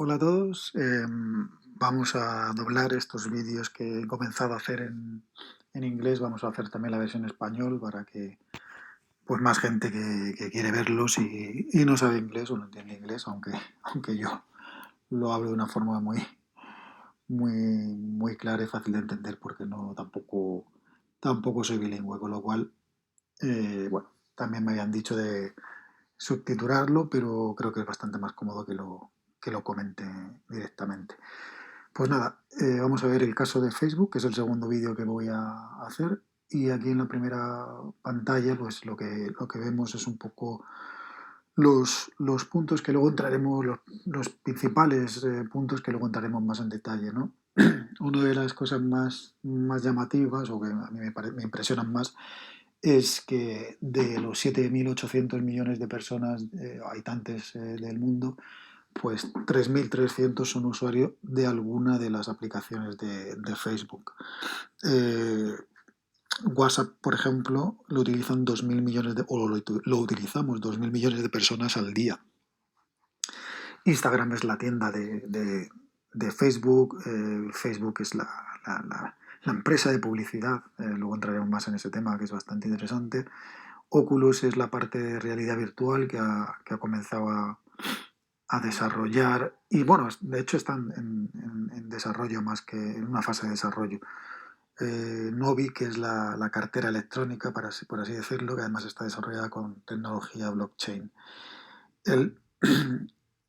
Hola a todos. Vamos a doblar estos vídeos que he comenzado a hacer en inglés. Vamos a hacer también la versión en español para que pues más gente que quiere verlos y no sabe inglés o no entiende inglés, aunque yo lo hablo de una forma muy clara y fácil de entender porque no tampoco soy bilingüe, con lo cual, bueno, también me habían dicho de subtitularlo, pero creo que es bastante más cómodo que lo comente directamente. Pues nada, vamos a ver el caso de Facebook, que es el segundo vídeo que voy a hacer. Y aquí en la primera pantalla, pues lo que vemos es un poco los puntos que luego entraremos, los principales puntos que luego entraremos más en detalle, ¿no? Una de las cosas más llamativas, o que a mí me impresionan más, es que de los 7.800 millones de personas, habitantes del mundo, pues 3.300 son usuarios de alguna de las aplicaciones de Facebook. Eh, WhatsApp, por ejemplo, lo utilizan 2.000 millones lo utilizamos 2.000 millones de personas al día. Instagram es la tienda de Facebook. Facebook es la empresa de publicidad. Luego entraremos más en ese tema, que es bastante interesante. Oculus es la parte de realidad virtual que ha comenzado a desarrollar. Y bueno, de hecho están en desarrollo, más que en una fase de desarrollo. Novi, que es la cartera electrónica, por así decirlo, que además está desarrollada con tecnología blockchain. El,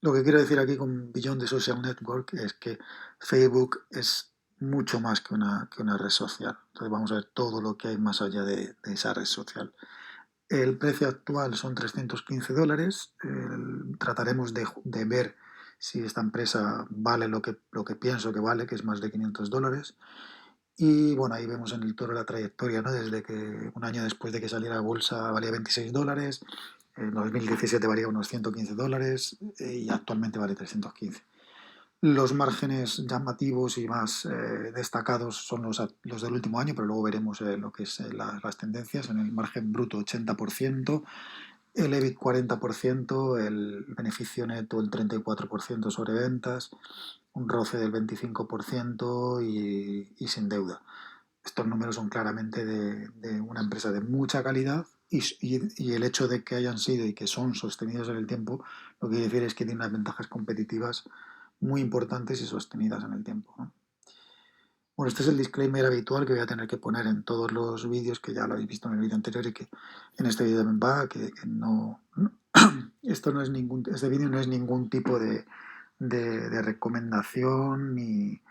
lo que quiero decir aquí con Beyond the Social Network es que Facebook es mucho más que una red social. Entonces vamos a ver todo lo que hay más allá de esa red social. El precio actual son $315. Trataremos de ver si esta empresa vale lo que pienso que vale, que es más de $500. Y bueno, ahí vemos en el toro la trayectoria, ¿no? Desde que un año después de que saliera a bolsa valía $26, en 2017 valía unos $115 y actualmente vale 315. Los márgenes llamativos y más destacados son los del último año, pero luego veremos lo que es las tendencias. En el margen bruto 80%, el EBIT 40%, el beneficio neto el 34% sobre ventas, un ROCE del 25% y sin deuda. Estos números son claramente de una empresa de mucha calidad y el hecho de que hayan sido y que son sostenidos en el tiempo, lo que quiere decir es que tienen unas ventajas competitivas muy importantes y sostenidas en el tiempo, ¿no? Bueno, este es el disclaimer habitual que voy a tener que poner en todos los vídeos, que ya lo habéis visto en el vídeo anterior y que en este vídeo también va, que este vídeo no es ningún tipo de recomendación ni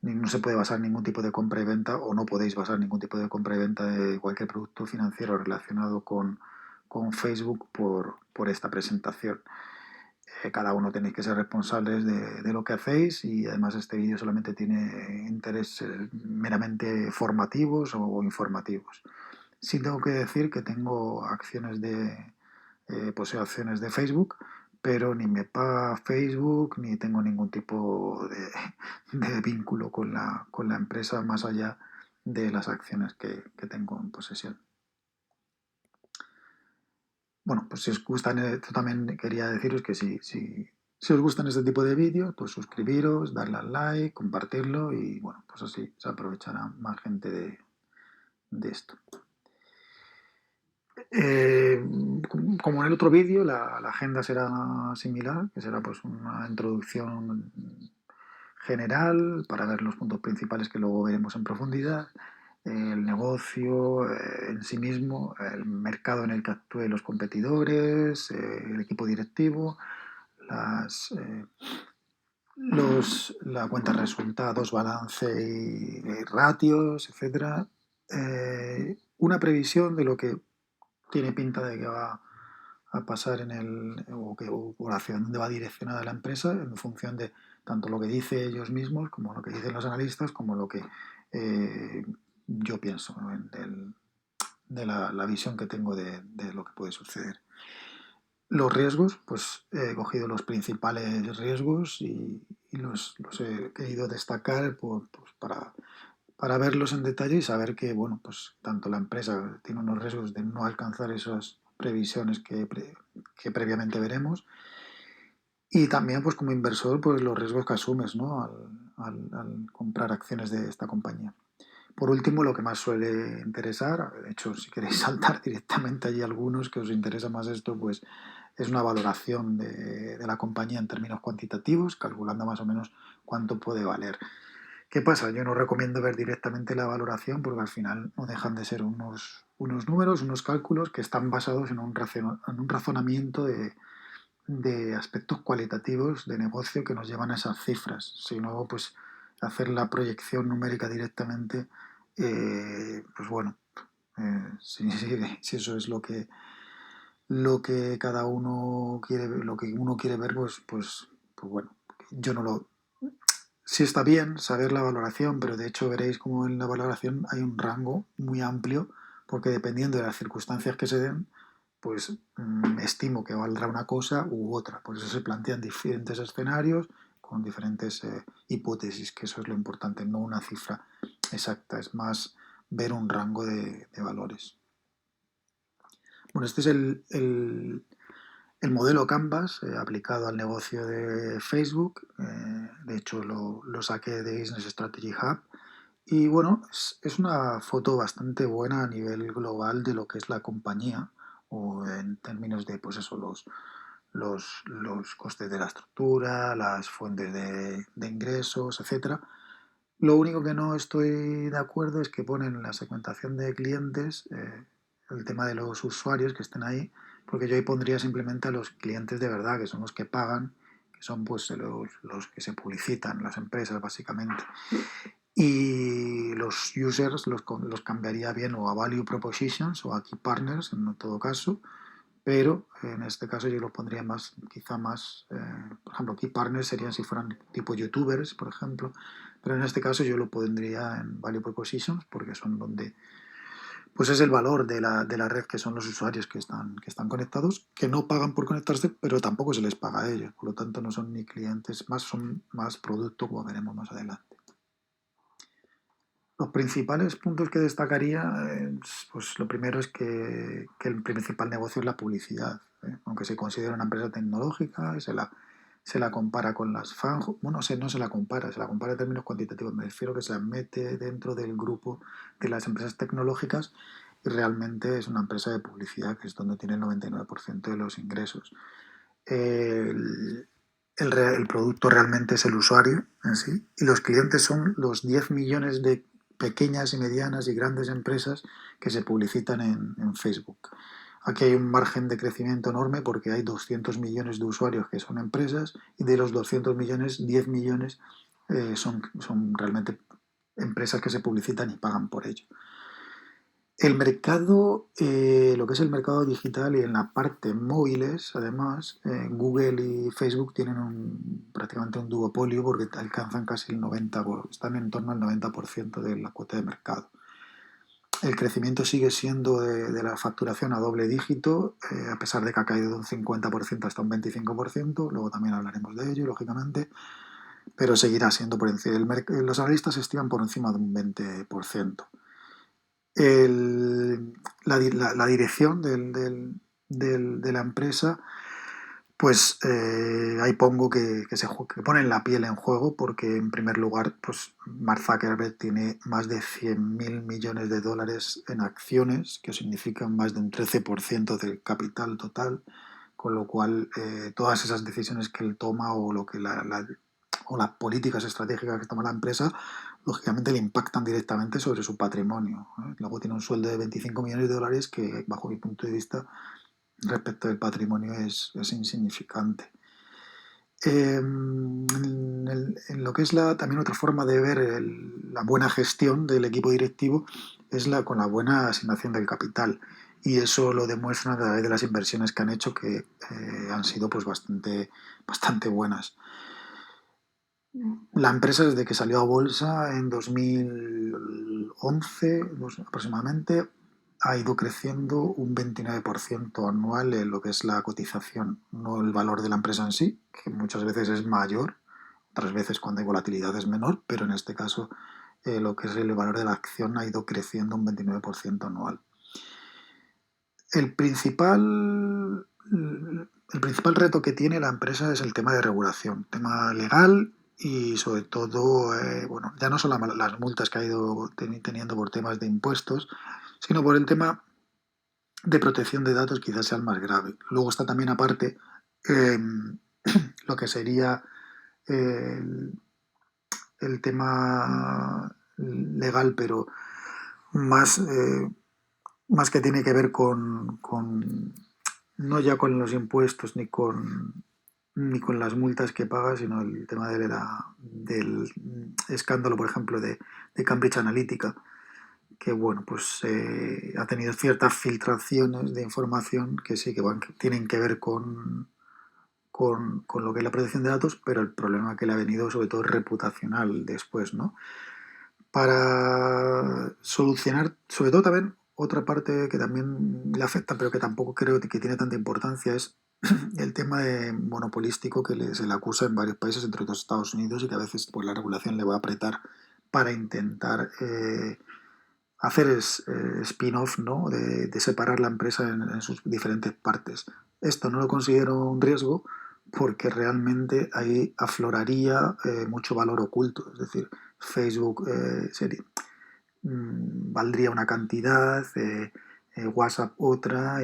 no se puede basar ningún tipo de compra y venta, o no podéis basar ningún tipo de compra y venta de cualquier producto financiero relacionado con Facebook por esta presentación. Cada uno tenéis que ser responsables de lo que hacéis, y además este vídeo solamente tiene interés meramente formativos o informativos. Sí tengo que decir que tengo poseo acciones de Facebook, pero ni me paga Facebook ni tengo ningún tipo de vínculo con la empresa más allá de las acciones que tengo en posesión. Bueno, pues si os gustan, esto también quería deciros que si os gustan este tipo de vídeos, pues suscribiros, darle al like, compartirlo y bueno, pues así se aprovechará más gente de esto. Eh, como en el otro vídeo, la agenda será similar, que será pues una introducción general para ver los puntos principales que luego veremos en profundidad, el negocio en sí mismo, el mercado en el que actúen los competidores, el equipo directivo, las, la cuenta de resultados, balance y ratios, etcétera. Una previsión de lo que tiene pinta de que va a pasar o hacia dónde va direccionada la empresa en función de tanto lo que dice ellos mismos, como lo que dicen los analistas, como lo que yo pienso, ¿no? De la visión que tengo de lo que puede suceder. Los riesgos, pues he cogido los principales riesgos y los he querido destacar pues, para verlos en detalle y saber que, bueno, pues tanto la empresa tiene unos riesgos de no alcanzar esas previsiones que previamente veremos, Y también, pues como inversor, pues los riesgos que asumes, ¿no? Al comprar acciones de esta compañía. Por último, lo que más suele interesar, de hecho, si queréis saltar directamente allí algunos que os interesa más esto, pues es una valoración de la compañía en términos cuantitativos, calculando más o menos cuánto puede valer. ¿Qué pasa? Yo no recomiendo ver directamente la valoración porque al final no dejan de ser unos números, unos cálculos que están basados en un razonamiento de aspectos cualitativos de negocio que nos llevan a esas cifras. Si no, pues hacer la proyección numérica directamente, pues bueno, si eso es lo que cada uno quiere, lo que uno quiere ver, pues bueno, yo no lo. Sí está bien saber la valoración, pero de hecho veréis como en la valoración hay un rango muy amplio, porque dependiendo de las circunstancias que se den, pues estimo que valdrá una cosa u otra. Por eso se plantean diferentes escenarios con diferentes hipótesis, que eso es lo importante, no una cifra exacta, es más ver un rango de valores. Bueno, este es el modelo Canvas aplicado al negocio de Facebook. De hecho, lo saqué de Business Strategy Hub. Y bueno, es una foto bastante buena a nivel global de lo que es la compañía, o en términos de, pues eso, los costes de la estructura, las fuentes de ingresos, etcétera. Lo único que no estoy de acuerdo es que ponen la segmentación de clientes, el tema de los usuarios que estén ahí, porque yo ahí pondría simplemente a los clientes de verdad, que son los que pagan, que son pues los que se publicitan, las empresas básicamente. Y los users los cambiaría bien o a value propositions o a key partners en todo caso, pero en este caso yo lo pondría más, quizá más, por ejemplo, key partners serían si fueran tipo youtubers, por ejemplo, pero en este caso yo lo pondría en value propositions porque son donde, pues es el valor de la red, que son los usuarios que están conectados, que no pagan por conectarse, pero tampoco se les paga a ellos, por lo tanto no son ni clientes, son más producto, como veremos más adelante. Los principales puntos que destacaría, pues lo primero es que el principal negocio es la publicidad, ¿eh? Aunque se considera una empresa tecnológica, se la compara con las FANG, bueno, no se la compara en términos cuantitativos, me refiero que se la mete dentro del grupo de las empresas tecnológicas y realmente es una empresa de publicidad, que es donde tiene el 99% de los ingresos. El, el producto realmente es el usuario en sí y los clientes son los 10 millones de pequeñas y medianas y grandes empresas que se publicitan en Facebook. Aquí hay un margen de crecimiento enorme porque hay 200 millones de usuarios que son empresas y de los 200 millones, 10 millones son realmente empresas que se publicitan y pagan por ello. El mercado, lo que es el mercado digital y en la parte móviles, además, Google y Facebook tienen prácticamente un duopolio porque alcanzan casi el 90%, están en torno al 90% de la cuota de mercado. El crecimiento sigue siendo de la facturación a doble dígito, a pesar de que ha caído de un 50% hasta un 25%, luego también hablaremos de ello, lógicamente, pero seguirá siendo por encima. Los analistas estiman por encima de un 20%. La dirección de la empresa, pues ahí pongo que ponen la piel en juego porque en primer lugar, pues Mark Zuckerberg tiene más de 100.000 millones de dólares en acciones, que significan más de un 13% del capital total, con lo cual todas esas decisiones que él toma o las políticas estratégicas que toma la empresa, lógicamente le impactan directamente sobre su patrimonio, ¿eh? Luego tiene un sueldo de 25 millones de dólares que, bajo mi punto de vista, respecto del patrimonio es insignificante. En lo que es también otra forma de ver la buena gestión del equipo directivo es con la buena asignación del capital. Y eso lo demuestran a través de las inversiones que han hecho, que han sido pues bastante buenas. La empresa, desde que salió a bolsa en 2011 aproximadamente, ha ido creciendo un 29% anual en lo que es la cotización, no el valor de la empresa en sí, que muchas veces es mayor, otras veces cuando hay volatilidad es menor, pero en este caso lo que es el valor de la acción ha ido creciendo un 29% anual. El principal el principal reto que tiene la empresa es el tema de regulación, tema legal y sobre todo, bueno, ya no solo las multas que ha ido teniendo por temas de impuestos, sino por el tema de protección de datos quizás sea el más grave. Luego está también aparte eh, lo que sería el, el tema legal, pero más, más que tiene que ver con no ya con los impuestos ni con las multas que paga, sino el tema del escándalo, por ejemplo, de Cambridge Analytica, que bueno, pues ha tenido ciertas filtraciones de información que sí que tienen que ver con lo que es la protección de datos, pero el problema que le ha venido sobre todo reputacional después, ¿no? Para solucionar, sobre todo también otra parte que también le afecta, pero que tampoco creo que tiene tanta importancia, es el tema de monopolístico que se le acusa en varios países, entre otros Estados Unidos, y que a veces pues, la regulación le va a apretar para intentar hacer spin-off, ¿no? De separar la empresa en sus diferentes partes. Esto no lo considero un riesgo porque realmente ahí afloraría mucho valor oculto. Es decir, Facebook valdría una cantidad, WhatsApp otra,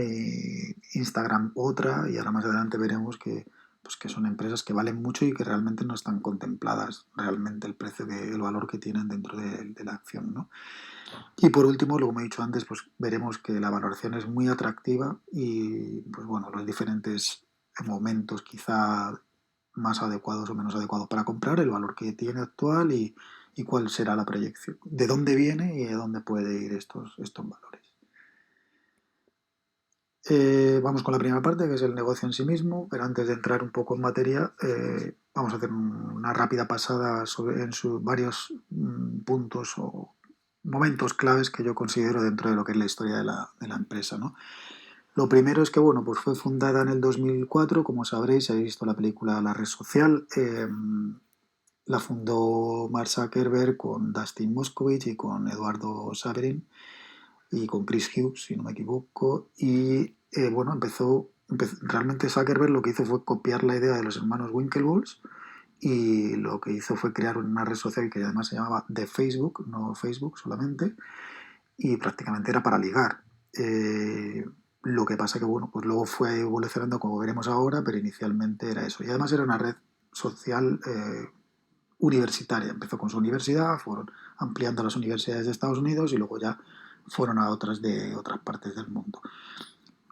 Instagram otra, y ahora más adelante veremos pues que son empresas que valen mucho y que realmente no están contempladas realmente el precio el valor que tienen dentro de la acción, ¿no? Y por último, como he dicho antes, pues veremos que la valoración es muy atractiva y pues bueno, los diferentes momentos quizá más adecuados o menos adecuados para comprar, el valor que tiene actual y cuál será la proyección, de dónde viene y a dónde puede ir estos valores. Vamos con la primera parte, que es el negocio en sí mismo, pero antes de entrar un poco en materia, vamos a hacer una rápida pasada en sus varios puntos o momentos claves que yo considero dentro de lo que es la historia de la empresa, ¿no? Lo primero es que, bueno, pues fue fundada en el 2004, como sabréis, si habéis visto la película La Red Social. La fundó Mark Zuckerberg con Dustin Moskovich y con Eduardo Saverin y con Chris Hughes, si no me equivoco. Y bueno, realmente Zuckerberg lo que hizo fue copiar la idea de los hermanos Winklevoss y lo que hizo fue crear una red social que además se llamaba The Facebook, no Facebook solamente, y prácticamente era para ligar. Lo que pasa que, bueno, pues luego fue evolucionando como veremos ahora, pero inicialmente era eso. Y además era una red social universitaria. Empezó con su universidad, fueron ampliando las universidades de Estados Unidos y luego ya fueron a otras de otras partes del mundo.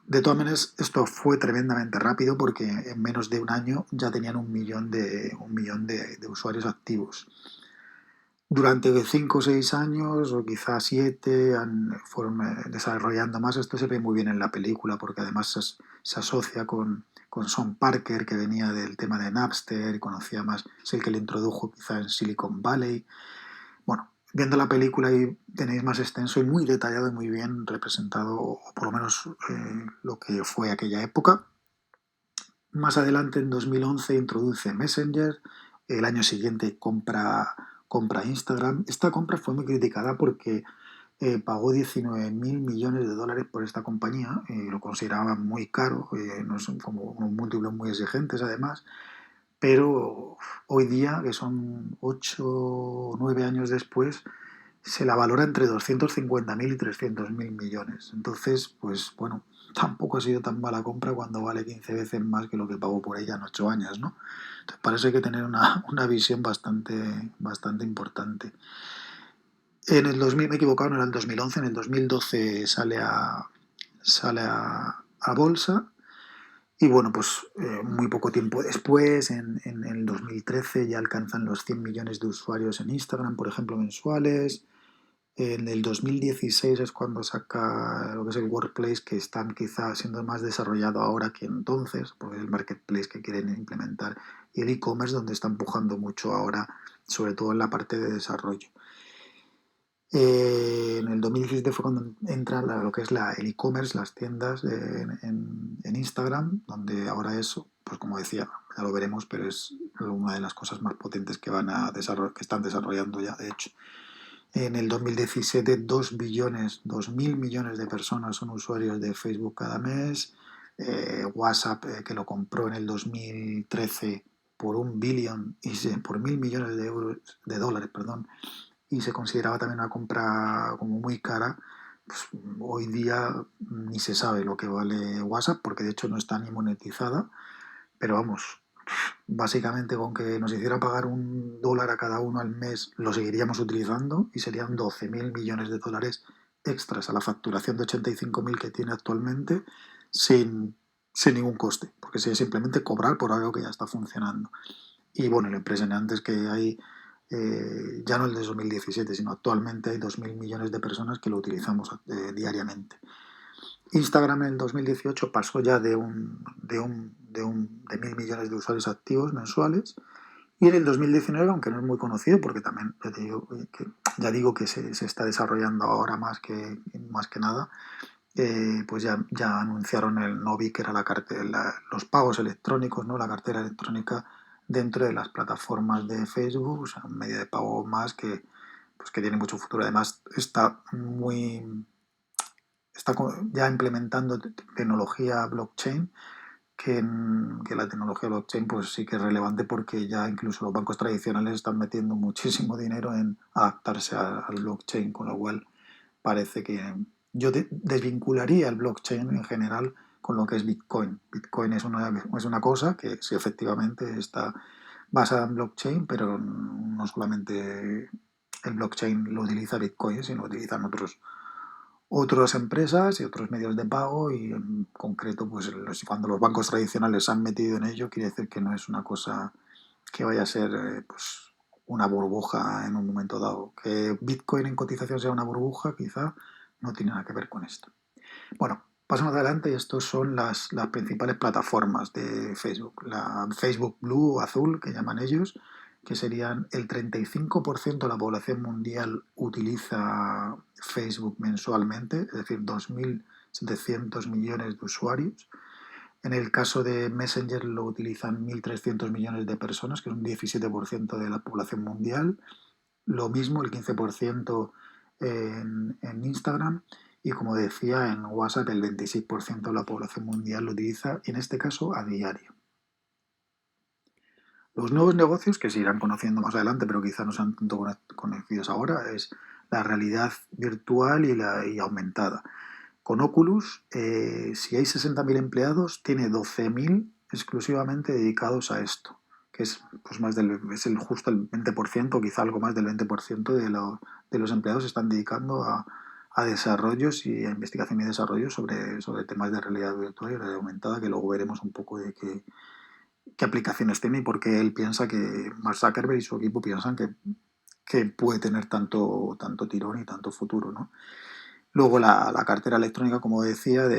De todas maneras, esto fue tremendamente rápido porque en menos de un año ya tenían un millón de usuarios activos. Durante 5 o 6 años, o quizás 7, fueron desarrollando más. Esto se ve muy bien en la película porque además se asocia con Sean Parker, que venía del tema de Napster y conocía más, es el que le introdujo quizá en Silicon Valley. Bueno, viendo la película ahí tenéis más extenso y muy detallado y muy bien representado, o por lo menos lo que fue aquella época. Más adelante, en 2011, introduce Messenger. El año siguiente compra Instagram. Esta compra fue muy criticada porque pagó 19.000 millones de dólares por esta compañía. Lo consideraban muy caro, no son como unos múltiplos muy exigentes además. Pero hoy día, que son 8 o 9 años después, se la valora entre 250.000 y 300.000 millones. Entonces, pues bueno, tampoco ha sido tan mala compra cuando vale 15 veces más que lo que pagó por ella en 8 años, ¿no? Entonces parece que tener una visión bastante importante. En el 2000, me he equivocado, no era el 2011, en el 2012 sale a bolsa y bueno, pues muy poco tiempo después, en el 2013 ya alcanzan los 100 millones de usuarios en Instagram, por ejemplo, mensuales. En el 2016 es cuando saca lo que es el Workplace, que está quizá siendo más desarrollado ahora que entonces, porque es el Marketplace que quieren implementar, y el e-commerce donde está empujando mucho ahora, sobre todo en la parte de desarrollo. En el 2017 fue cuando entra lo que es el e-commerce, las tiendas en Instagram, donde ahora eso, pues como decía, ya lo veremos, pero es una de las cosas más potentes que que están desarrollando ya, de hecho. En el 2017, 2 mil millones de personas son usuarios de Facebook cada mes. WhatsApp, que lo compró en el 2013 por 1 billón por 1.000 millones de dólares, perdón, y se consideraba también una compra como muy cara. Pues hoy día ni se sabe lo que vale WhatsApp, porque de hecho no está ni monetizada, pero vamos, básicamente con que nos hiciera pagar $1 a cada uno al mes lo seguiríamos utilizando y serían 12.000 millones de dólares extras a la facturación de 85.000 que tiene actualmente sin, sin ningún coste, porque sería simplemente cobrar por algo que ya está funcionando. Y bueno, lo impresionante es que hay, ya no el de 2017, sino actualmente hay 2.000 millones de personas que lo utilizamos diariamente. Instagram en el 2018 pasó ya de 1.000 millones de usuarios activos mensuales, y en el 2019, aunque no es muy conocido, porque también ya digo que se está desarrollando ahora más que nada, pues ya anunciaron el Novi, que era los pagos electrónicos, ¿no? La cartera electrónica dentro de las plataformas de Facebook, o sea, un medio de pago más pues que tiene mucho futuro. Además, está ya implementando tecnología blockchain, que la tecnología blockchain pues sí que es relevante, porque ya incluso los bancos tradicionales están metiendo muchísimo dinero en adaptarse al blockchain, con lo cual parece que yo desvincularía el blockchain en general con lo que es Bitcoin. Bitcoin es una cosa que sí, efectivamente está basada en blockchain, pero no solamente el blockchain lo utiliza Bitcoin, sino lo utilizan otras empresas y otros medios de pago, y en concreto pues cuando los bancos tradicionales se han metido en ello, quiere decir que no es una cosa que vaya a ser pues una burbuja en un momento dado. Que Bitcoin en cotización sea una burbuja, quizá no tiene nada que ver con esto. Bueno, pasamos adelante, y estos son las principales plataformas de Facebook. La Facebook Blue o azul, que llaman ellos, que serían el 35% de la población mundial utiliza Facebook mensualmente, es decir, 2.700 millones de usuarios. En el caso de Messenger lo utilizan 1.300 millones de personas, que es un 17% de la población mundial. Lo mismo, el 15% en Instagram. Y como decía, en WhatsApp el 26% de la población mundial lo utiliza, en este caso a diario. Los nuevos negocios, que se irán conociendo más adelante, pero quizá no sean tanto conocidos ahora, es la realidad virtual y aumentada. Con Oculus, si hay 60.000 empleados, tiene 12.000 exclusivamente dedicados a esto, que es, pues justo el 20%, quizá algo más del 20% de los empleados se están dedicando a desarrollos y a investigación y desarrollo sobre temas de realidad virtual y realidad aumentada, que luego veremos un poco de qué aplicaciones tiene y por qué él piensa que Mark Zuckerberg y su equipo piensan que puede tener tanto tirón y tanto futuro, ¿no? Luego la cartera electrónica, como decía,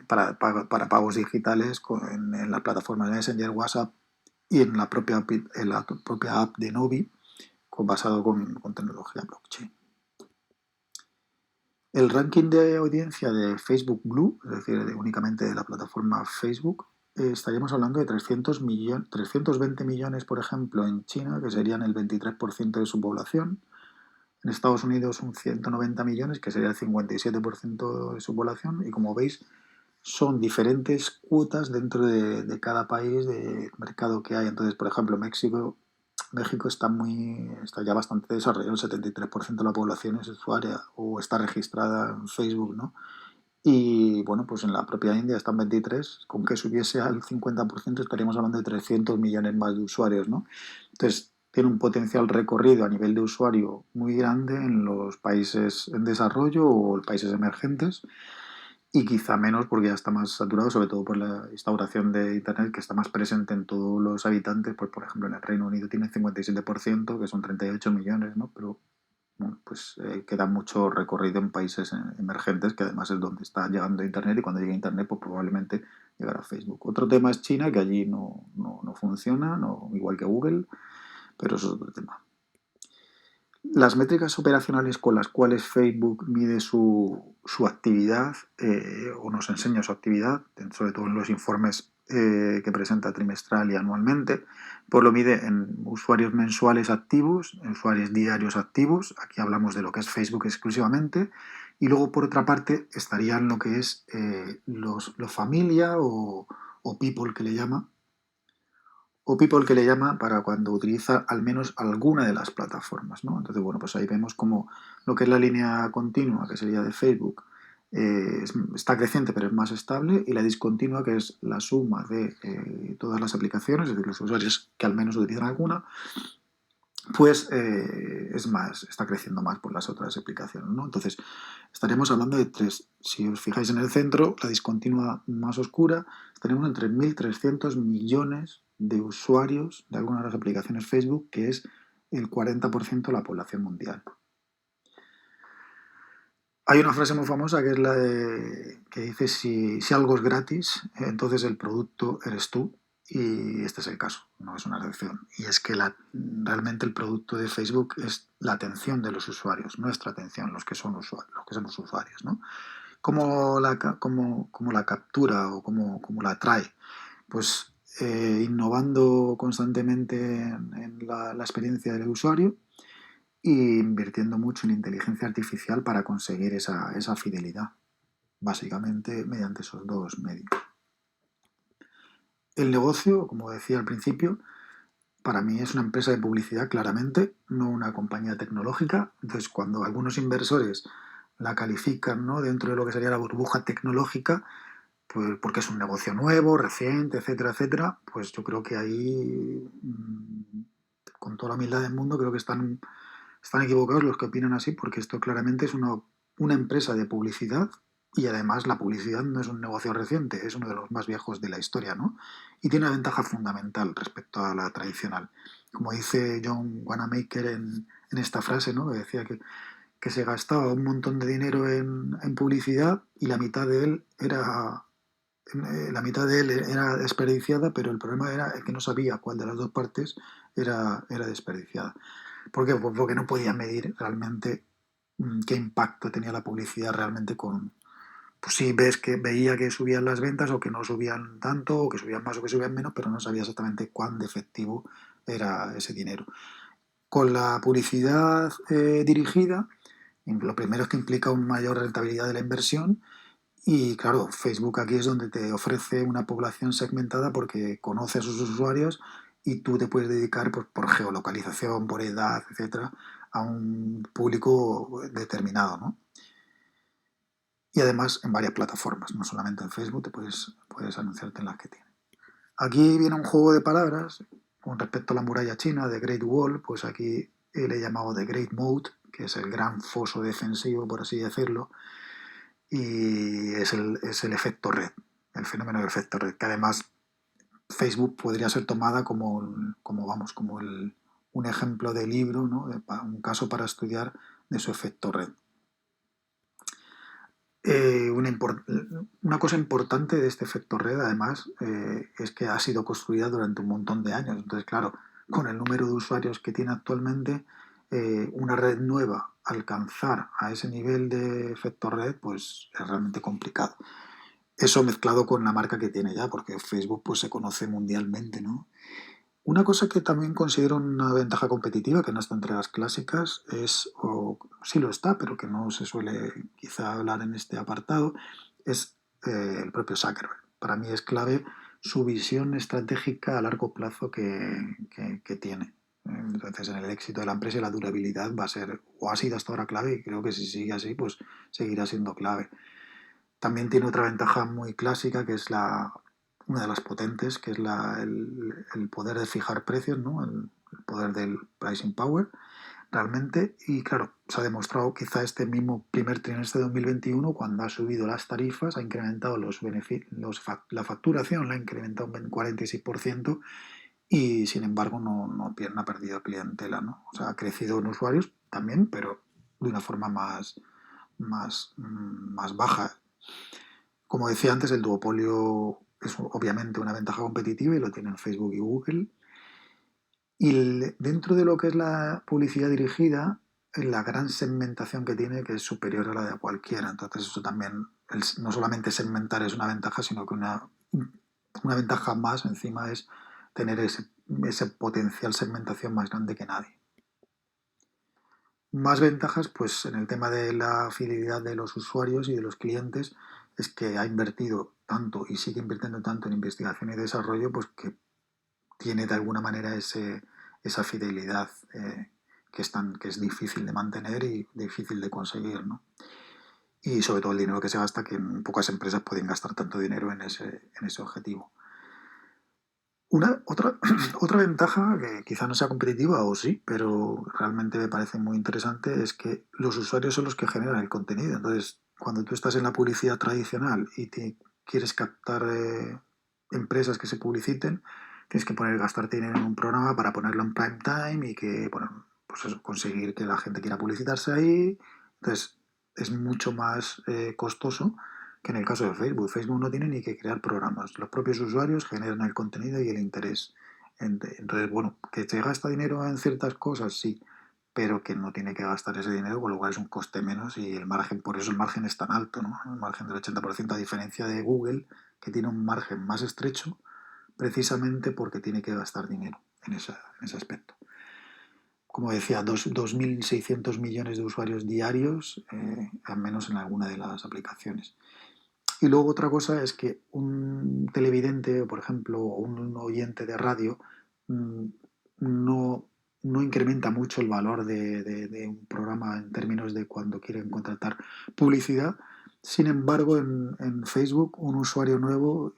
para pagos digitales en las plataformas de Messenger, WhatsApp y en la propia app de Novi, basado con tecnología blockchain. El ranking de audiencia de Facebook Blue, es decir, únicamente de la plataforma Facebook, estaríamos hablando de 320 millones, por ejemplo, en China, que serían el 23% de su población. En Estados Unidos un 190 millones, que sería el 57% de su población. Y como veis, son diferentes cuotas dentro de cada país de mercado que hay. Entonces, por ejemplo, México está ya bastante desarrollado, el 73% de la población es usuaria o está registrada en Facebook, ¿no? Y bueno, pues en la propia India están 23, con que subiese al 50% estaríamos hablando de 300 millones más de usuarios, ¿no? Entonces, tiene un potencial recorrido a nivel de usuario muy grande en los países en desarrollo o en países emergentes, y quizá menos porque ya está más saturado, sobre todo por la instauración de Internet, que está más presente en todos los habitantes. Pues, por ejemplo, en el Reino Unido tiene 57%, que son 38 millones, ¿no? Pero bueno, pues queda mucho recorrido en países emergentes, que además es donde está llegando Internet, y cuando llegue Internet pues probablemente llegará Facebook. Otro tema es China, que allí no funciona, igual que Google, pero eso es otro tema. Las métricas operacionales con las cuales Facebook mide su actividad, o nos enseña su actividad, sobre todo en los informes que presenta trimestral y anualmente, pues lo mide en usuarios mensuales activos, en usuarios diarios activos. Aquí hablamos de lo que es Facebook exclusivamente, Y luego, por otra parte, estarían lo que es los familia o people que le llama, o people que le llama para cuando utiliza al menos alguna de las plataformas, ¿no? Entonces, bueno, pues ahí vemos como lo que es la línea continua, que sería de Facebook, está creciente pero es más estable, y la discontinua, que es la suma de todas las aplicaciones, es decir, los usuarios que al menos utilizan alguna, pues es más, está creciendo más por las otras aplicaciones, ¿no? Entonces, estaríamos hablando de tres. Si os fijáis en el centro, la discontinua más oscura, estaríamos en 3.300 millones de usuarios de algunas de las aplicaciones Facebook, que es el 40% de la población mundial. Hay una frase muy famosa que es la de que dice si algo es gratis, entonces el producto eres tú. Y este es el caso, no es una excepción. Y es que realmente el producto de Facebook es la atención de los usuarios, nuestra atención, los que son usuarios, los que somos usuarios, ¿no? ¿Cómo la captura o cómo la trae? Pues innovando constantemente en la experiencia del usuario y invirtiendo mucho en inteligencia artificial para conseguir esa fidelidad, básicamente mediante esos dos medios. El negocio, como decía al principio, para mí es una empresa de publicidad claramente, no una compañía tecnológica. Entonces, cuando algunos inversores la califican, ¿no?, dentro de lo que sería la burbuja tecnológica, pues porque es un negocio nuevo, reciente, etcétera, etcétera, pues yo creo que ahí, con toda la humildad del mundo, creo que están equivocados los que opinan así, porque esto claramente es una empresa de publicidad, y además la publicidad no es un negocio reciente, es uno de los más viejos de la historia, ¿no? Y tiene una ventaja fundamental respecto a la tradicional. Como dice John Wanamaker en esta frase, ¿no?, que decía que se gastaba un montón de dinero en publicidad y la mitad de él era desperdiciada, pero el problema era que no sabía cuál de las dos partes era desperdiciada. ¿Por qué? Pues porque no podía medir realmente qué impacto tenía la publicidad realmente pues sí, veía que subían las ventas o que no subían tanto, o que subían más o que subían menos, pero no sabía exactamente cuán de efectivo era ese dinero. Con la publicidad dirigida, lo primero es que implica una mayor rentabilidad de la inversión. Y claro, Facebook aquí es donde te ofrece una población segmentada porque conoce a sus usuarios, y tú te puedes dedicar por geolocalización, por edad, etcétera, a un público determinado, ¿no? Y además en varias plataformas, no solamente en Facebook, puedes anunciarte en las que tiene. Aquí viene un juego de palabras con respecto a la muralla china, de Great Wall. Pues aquí le he llamado The Great Moat, que es el gran foso defensivo, por así decirlo, y es el efecto red, el fenómeno del efecto red, que además Facebook podría ser tomada como un ejemplo de libro, ¿no?, un caso para estudiar de su efecto red. Una cosa importante de este efecto red, además, es que ha sido construida durante un montón de años. Entonces, claro, con el número de usuarios que tiene actualmente, una red nueva, alcanzar a ese nivel de efecto red, pues es realmente complicado. Eso mezclado con la marca que tiene ya, porque Facebook pues se conoce mundialmente, ¿no? Una cosa que también considero una ventaja competitiva, que no está entre las clásicas, o sí lo está, pero que no se suele quizá hablar en este apartado, es el propio Zuckerberg. Para mí es clave su visión estratégica a largo plazo que tiene. Entonces, en el éxito de la empresa, la durabilidad va a ser, o ha sido hasta ahora clave, y creo que si sigue así, pues seguirá siendo clave. También tiene otra ventaja muy clásica, que es una de las potentes, que es el poder de fijar precios, ¿no?, el poder del pricing power, realmente. Y claro, se ha demostrado quizá este mismo primer trimestre de 2021, cuando ha subido las tarifas, ha incrementado la facturación, la ha incrementado un 46%, y sin embargo no ha perdido clientela, ¿no? O sea, ha crecido en usuarios también, pero de una forma más baja. Como decía antes, el duopolio es obviamente una ventaja competitiva, y lo tienen Facebook y Google. Y dentro de lo que es la publicidad dirigida, la gran segmentación que tiene, que es superior a la de cualquiera. Entonces eso también, no solamente segmentar es una ventaja, sino que una ventaja más encima es tener ese potencial segmentación más grande que nadie. Más ventajas, pues en el tema de la fidelidad de los usuarios y de los clientes, es que ha invertido tanto y sigue invirtiendo tanto en investigación y desarrollo, pues que tiene de alguna manera esa fidelidad que es difícil de mantener y difícil de conseguir, ¿no? Y sobre todo el dinero que se gasta, que en pocas empresas pueden gastar tanto dinero en ese objetivo. Otra, otra ventaja, que quizá no sea competitiva o sí, pero realmente me parece muy interesante, es que los usuarios son los que generan el contenido. Entonces, cuando tú estás en la publicidad tradicional y quieres captar empresas que se publiciten, tienes que gastarte dinero en un programa para ponerlo en prime time y que, bueno, pues eso, conseguir que la gente quiera publicitarse ahí. Entonces, es mucho más costoso que en el caso de Facebook. Facebook no tiene ni que crear programas. Los propios usuarios generan el contenido y el interés. Entonces, bueno, que se gasta dinero en ciertas cosas, sí, pero que no tiene que gastar ese dinero, con lo cual es un coste menos y el margen, por eso el margen es tan alto, ¿no? El margen del 80%, a diferencia de Google, que tiene un margen más estrecho, precisamente porque tiene que gastar dinero en ese aspecto. Como decía, 2.600 millones de usuarios diarios, al menos en alguna de las aplicaciones. Y luego otra cosa es que un televidente, por ejemplo, o un oyente de radio, mm, no, no incrementa mucho el valor de un programa en términos de cuando quieren contratar publicidad. Sin embargo, en Facebook, un usuario nuevo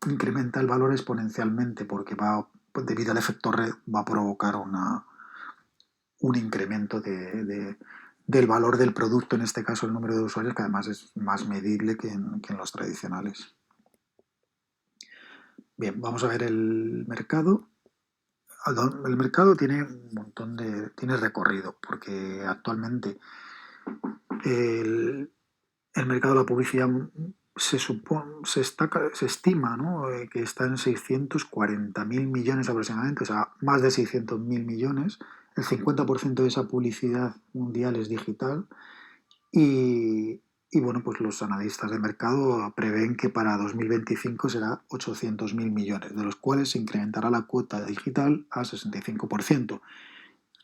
incrementa el valor exponencialmente porque debido al efecto red, va a provocar un incremento del valor del producto, en este caso el número de usuarios, que además es más medible que en los tradicionales. Bien, vamos a ver el mercado. El mercado tiene un montón tiene recorrido, porque actualmente el, el mercado de la publicidad se estima, ¿no? Que está en 640.000 millones aproximadamente, o sea, más de 600.000 millones. El 50% de esa publicidad mundial es digital. Y bueno, pues los analistas de mercado prevén que para 2025 será 800.000 millones, de los cuales se incrementará la cuota digital a 65%.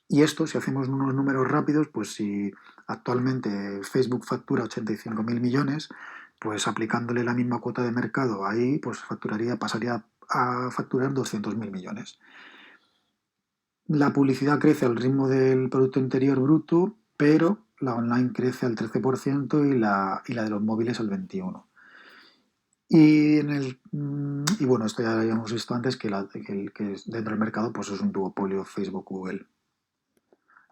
Y esto, si hacemos unos números rápidos, pues si actualmente Facebook factura 85.000 millones, pues aplicándole la misma cuota de mercado ahí, pues pasaría a facturar 200.000 millones. La publicidad crece al ritmo del Producto Interior Bruto, pero la online crece al 13% y la de los móviles al 21%. Y bueno, esto ya lo habíamos visto antes, que dentro del mercado pues es un duopolio Facebook-Google.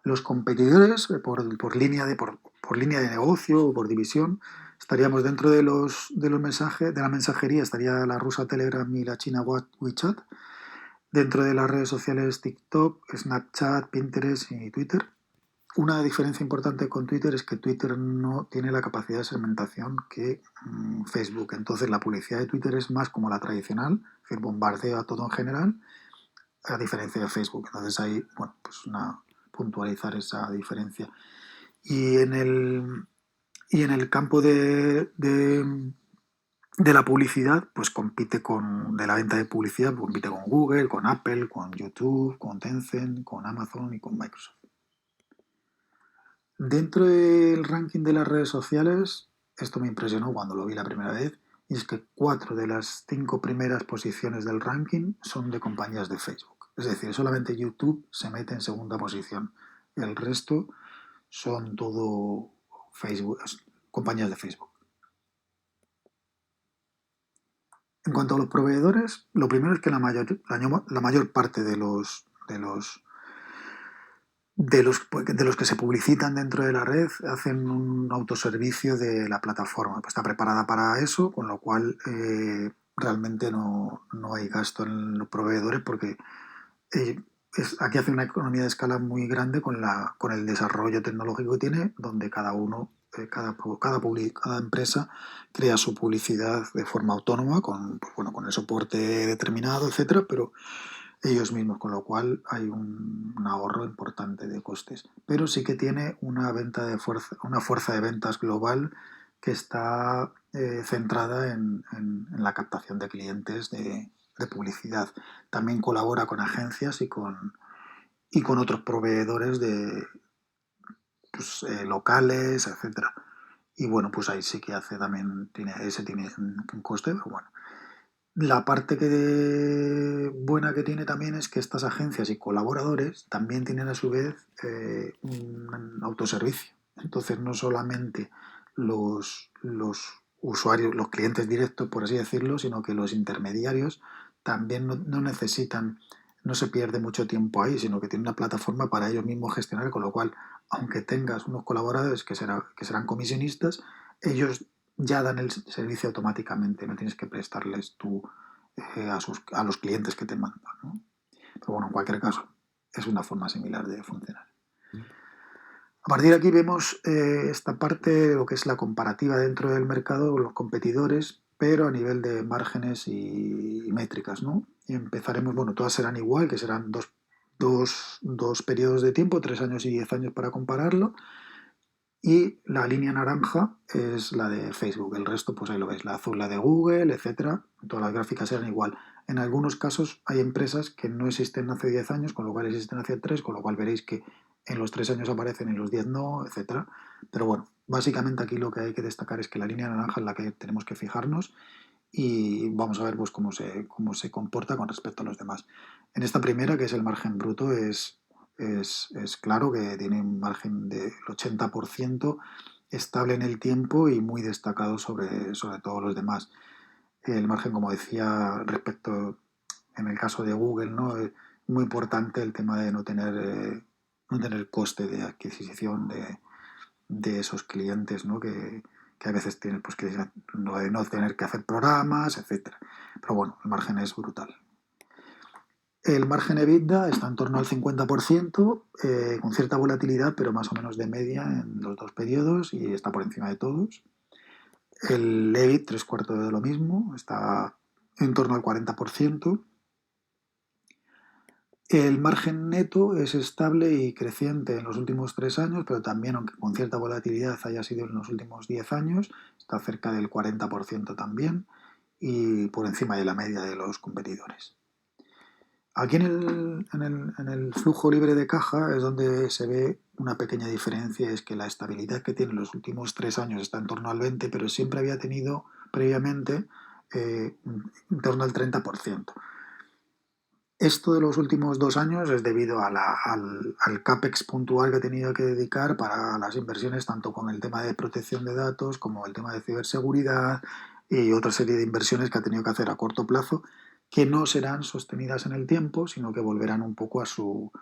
Los competidores, por línea de negocio o por división, estaríamos dentro de los mensajes, de la mensajería, estaría la rusa Telegram y la china WeChat. Dentro de las redes sociales TikTok, Snapchat, Pinterest y Twitter. Una diferencia importante con Twitter es que Twitter no tiene la capacidad de segmentación que Facebook. Entonces la publicidad de Twitter es más como la tradicional, es decir, bombardea a todo en general, a diferencia de Facebook. Entonces ahí, bueno, pues puntualizar esa diferencia. Y en el campo de la publicidad, pues de la venta de publicidad, compite con Google, con Apple, con YouTube, con Tencent, con Amazon y con Microsoft. Dentro del ranking de las redes sociales, esto me impresionó cuando lo vi la primera vez, y es que 4 de las 5 primeras posiciones del ranking son de compañías de Facebook. Es decir, solamente YouTube se mete en segunda posición. El resto son todo Facebook, compañías de Facebook. En cuanto a los proveedores, lo primero es que la mayor parte de los que se publicitan dentro de la red hacen un autoservicio de la plataforma. Pues está preparada para eso, con lo cual realmente no hay gasto en los proveedores porque aquí hace una economía de escala muy grande con el desarrollo tecnológico que tiene, donde cada uno, cada empresa crea su publicidad de forma autónoma, pues bueno, con el soporte determinado, etcétera, pero ellos mismos, con lo cual hay un ahorro importante de costes. Pero sí que tiene una fuerza de ventas global que está centrada en la captación de clientes de publicidad. También colabora con agencias y con otros proveedores pues, locales, etcétera. Y bueno, pues ahí sí que hace también, tiene un coste, pero bueno. La parte buena que tiene también es que estas agencias y colaboradores también tienen a su vez un autoservicio. Entonces no solamente los usuarios, los clientes directos, por así decirlo, sino que los intermediarios también no necesitan, no se pierde mucho tiempo ahí, sino que tienen una plataforma para ellos mismos gestionar, con lo cual, aunque tengas unos colaboradores que serán comisionistas, ellos ya dan el servicio automáticamente, no tienes que prestarles tú a los clientes que te mandan, ¿no? Pero bueno, en cualquier caso, es una forma similar de funcionar. A partir de aquí vemos esta parte de lo que es la comparativa dentro del mercado con los competidores, pero a nivel de márgenes y métricas, ¿no? Y empezaremos, bueno, todas serán igual, que serán dos periodos de tiempo, 3 años y 10 años para compararlo. Y la línea naranja es la de Facebook, el resto pues ahí lo veis, la azul la de Google, etcétera. Todas las gráficas eran igual. En algunos casos hay empresas que no existen hace 10 años, con lo cual existen hace 3, con lo cual veréis que en los 3 años aparecen, en los 10 no, etcétera. Pero bueno, básicamente aquí lo que hay que destacar es que la línea naranja es la que tenemos que fijarnos y vamos a ver pues cómo se comporta con respecto a los demás. En esta primera, que es el margen bruto, es claro que tiene un margen del 80% estable en el tiempo y muy destacado sobre todos los demás. El margen, como decía, respecto en el caso de Google, ¿no? Es muy importante el tema de no tener coste de adquisición de esos clientes, ¿no? Que a veces tienen pues, que no tener que hacer programas, etcétera. Pero bueno, el margen es brutal. El margen EBITDA está en torno al 50%, con cierta volatilidad, pero más o menos de media en los dos periodos y está por encima de todos. El EBIT, tres cuartos de lo mismo, está en torno al 40%. El margen neto es estable y creciente en los últimos 3 años, pero también, aunque con cierta volatilidad haya sido en los últimos 10 años, está cerca del 40% también y por encima de la media de los competidores. Aquí en el flujo libre de caja es donde se ve una pequeña diferencia, es que la estabilidad que tiene en los últimos 3 años está en torno al 20%, pero siempre había tenido previamente en torno al 30%. Esto de los últimos 2 años es debido al CAPEX puntual que he tenido que dedicar para las inversiones, tanto con el tema de protección de datos como el tema de ciberseguridad y otra serie de inversiones que ha tenido que hacer a corto plazo, que no serán sostenidas en el tiempo, sino que volverán un poco a su,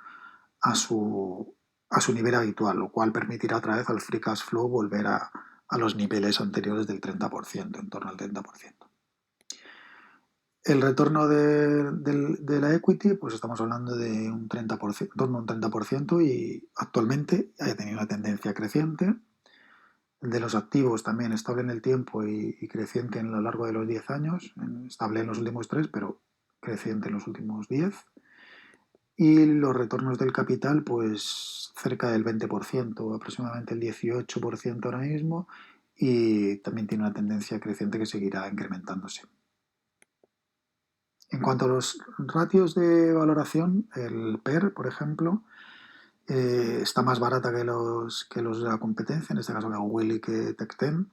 a su nivel habitual, lo cual permitirá otra vez al free cash flow volver a los niveles anteriores del 30%, en torno al 30%. El retorno de la equity, pues estamos hablando de un 30%, en torno a un 30% y actualmente ha tenido una tendencia creciente. El de los activos también estable en el tiempo y creciente a lo largo de los 10 años, estable en los últimos 3, pero creciente en los últimos 10. Y los retornos del capital, pues cerca del 20%, aproximadamente el 18% ahora mismo, y también tiene una tendencia creciente que seguirá incrementándose. En cuanto a los ratios de valoración, el PER, por ejemplo, está más barata que los de la competencia, en este caso que Google y que Tech10.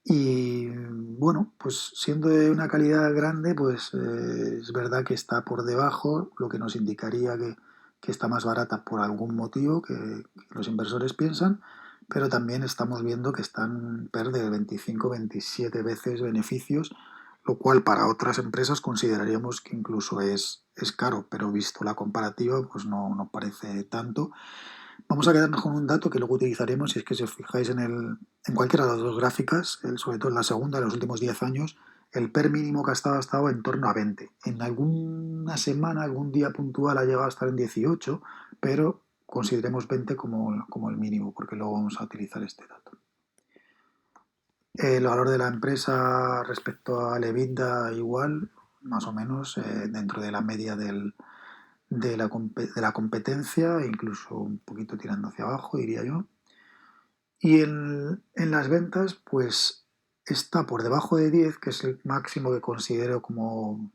Y bueno, pues siendo de una calidad grande, pues es verdad que está por debajo, lo que nos indicaría que está más barata por algún motivo que los inversores piensan, pero también estamos viendo que están PER de 25-27 veces beneficios, lo cual para otras empresas consideraríamos que incluso es caro, pero visto la comparativa, pues no nos parece tanto. Vamos a quedarnos con un dato que luego utilizaremos, si es que si os fijáis en cualquiera de las dos gráficas, sobre todo en la segunda, en los últimos 10 años, el PER mínimo que ha estado en torno a 20. En alguna semana, algún día puntual ha llegado a estar en 18, pero consideremos 20 como el mínimo, porque luego vamos a utilizar este dato. El valor de la empresa respecto al EBITDA igual, más o menos, dentro de la media de la competencia, incluso un poquito tirando hacia abajo, diría yo. Y en las ventas, pues está por debajo de 10, que es el máximo que considero como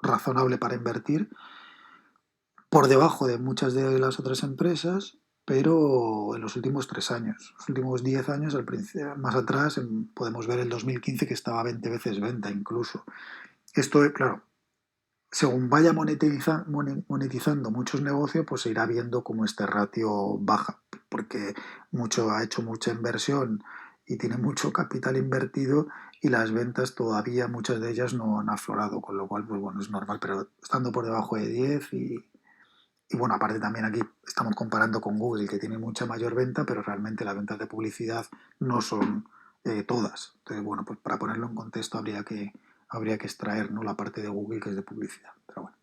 razonable para invertir, por debajo de muchas de las otras empresas pero en los últimos 3 años, los últimos 10 años, más atrás, podemos ver el 2015 que estaba 20 veces venta incluso. Esto, claro, según vaya monetizando muchos negocios, pues se irá viendo cómo este ratio baja, porque ha hecho mucha inversión y tiene mucho capital invertido y las ventas todavía, muchas de ellas no han aflorado, con lo cual, pues bueno, es normal, pero estando por debajo de 10 y bueno, aparte también aquí estamos comparando con Google, que tiene mucha mayor venta, pero realmente las ventas de publicidad no son todas. Entonces, bueno, pues para ponerlo en contexto habría que extraer, ¿no?, la parte de Google que es de publicidad. Pero bueno.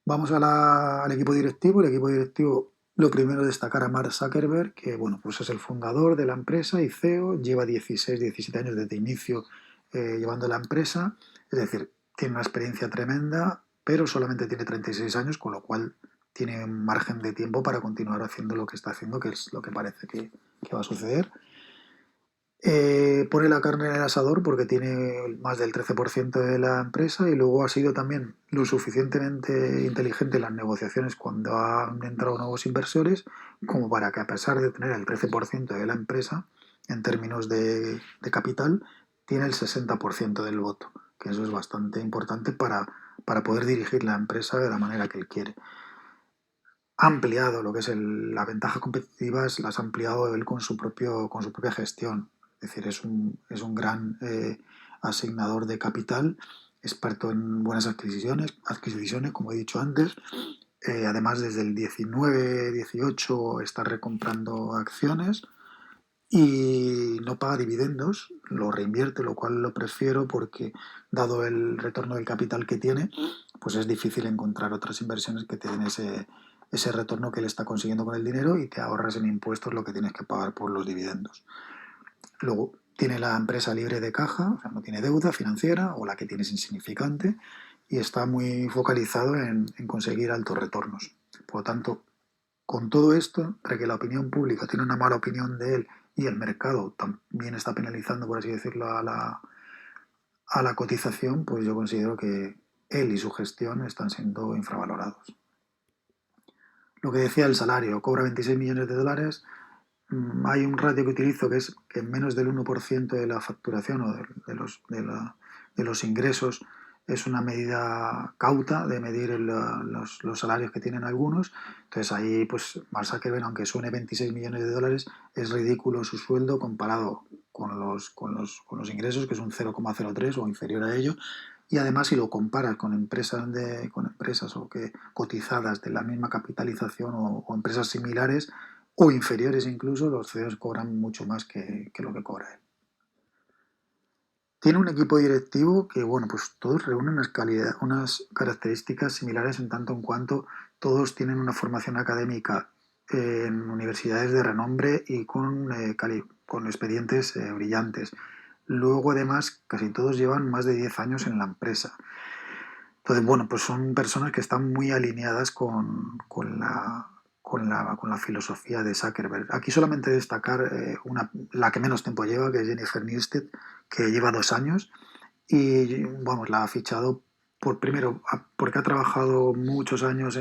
Vamos al equipo directivo. El equipo directivo, lo primero, destacar a Mark Zuckerberg, que bueno, pues es el fundador de la empresa y CEO, lleva 16, 17 años desde inicio llevando la empresa, es decir, tiene una experiencia tremenda, pero solamente tiene 36 años, con lo cual tiene un margen de tiempo para continuar haciendo lo que está haciendo, que es lo que parece que va a suceder. Pone la carne en el asador porque tiene más del 13% de la empresa y luego ha sido también lo suficientemente inteligente en las negociaciones cuando han entrado nuevos inversores como para que, a pesar de tener el 13% de la empresa, en términos de capital, tiene el 60% del voto, que eso es bastante importante para poder dirigir la empresa de la manera que él quiere. Ha ampliado lo que es las ventajas competitivas, las ha ampliado él con su propia gestión. Es decir, es un gran asignador de capital, experto en buenas adquisiciones, como he dicho antes. Además, desde el 19-18 está recomprando acciones y no paga dividendos, lo reinvierte, lo cual lo prefiero porque, dado el retorno del capital que tiene, pues es difícil encontrar otras inversiones que te den ese retorno que él está consiguiendo con el dinero y te ahorras en impuestos lo que tienes que pagar por los dividendos. Luego, tiene la empresa libre de caja, o sea, no tiene deuda financiera, o la que tiene es insignificante, y está muy focalizado en conseguir altos retornos. Por lo tanto, con todo esto, entre que la opinión pública tiene una mala opinión de él y el mercado también está penalizando, por así decirlo, a la cotización, pues yo considero que él y su gestión están siendo infravalorados. Lo que decía el salario, cobra 26 millones de dólares. Hay un ratio que utilizo que es que menos del 1% de la facturación o de los ingresos es una medida cauta de medir los salarios que tienen algunos. Entonces ahí, pues, Mark Zuckerberg, aunque suene 26 millones de dólares, es ridículo su sueldo comparado con los ingresos, que es un 0,03 o inferior a ello. Y además, si lo comparas con empresas o cotizadas de la misma capitalización o empresas similares o inferiores incluso, los CEOs cobran mucho más que lo que cobra él. Tiene un equipo directivo que, bueno, pues todos reúnen unas características similares, en tanto en cuanto todos tienen una formación académica en universidades de renombre y con expedientes brillantes. Luego, además, casi todos llevan más de 10 años en la empresa. Entonces, bueno, pues son personas que están muy alineadas con la filosofía de Zuckerberg. Aquí solamente destacar la que menos tiempo lleva, que es Jennifer Newsted, que lleva 2 años y, vamos, la ha fichado primero porque ha trabajado muchos años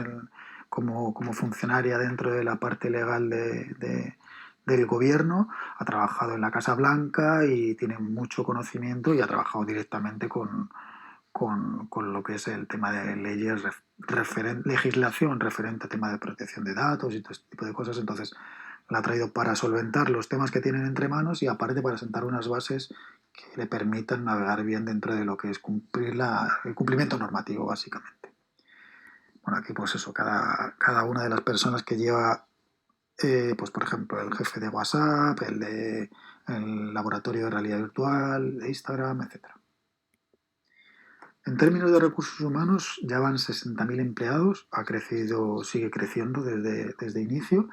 como funcionaria dentro de la parte legal del gobierno, ha trabajado en la Casa Blanca y tiene mucho conocimiento y ha trabajado directamente con lo que es el tema de leyes, legislación referente a tema de protección de datos y todo este tipo de cosas. Entonces, la ha traído para solventar los temas que tienen entre manos y, aparte, para sentar unas bases que le permitan navegar bien dentro de lo que es el cumplimiento normativo, básicamente. Bueno, aquí, pues eso, cada una de las personas que lleva, pues por ejemplo, el jefe de WhatsApp, el laboratorio de realidad virtual, de Instagram, etcétera. En términos de recursos humanos, ya van 60.000 empleados, sigue creciendo desde inicio,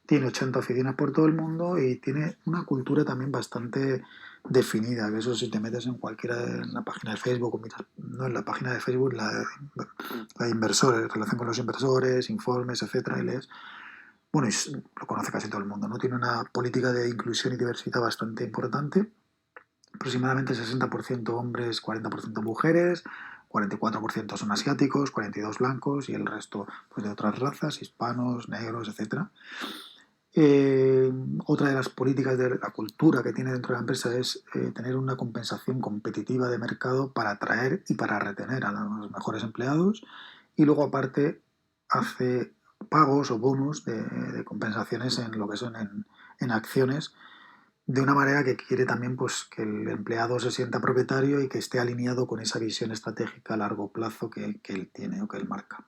tiene 80 oficinas por todo el mundo y tiene una cultura también bastante definida, que eso, si te metes en la página de Facebook, o miras, no en la página de Facebook, la de inversores, relación con los inversores, informes, etcétera, y lees, bueno, lo conoce casi todo el mundo, ¿no? Tiene una política de inclusión y diversidad bastante importante, aproximadamente 60% hombres, 40% mujeres, 44% son asiáticos, 42% blancos y el resto pues, de otras razas, hispanos, negros, etcétera. Otra de las políticas de la cultura que tiene dentro de la empresa es tener una compensación competitiva de mercado para atraer y para retener a los mejores empleados, y luego aparte hace pagos o bonus de compensaciones en lo que son en acciones, de una manera que quiere también pues, que el empleado se sienta propietario y que esté alineado con esa visión estratégica a largo plazo que él tiene o que él marca.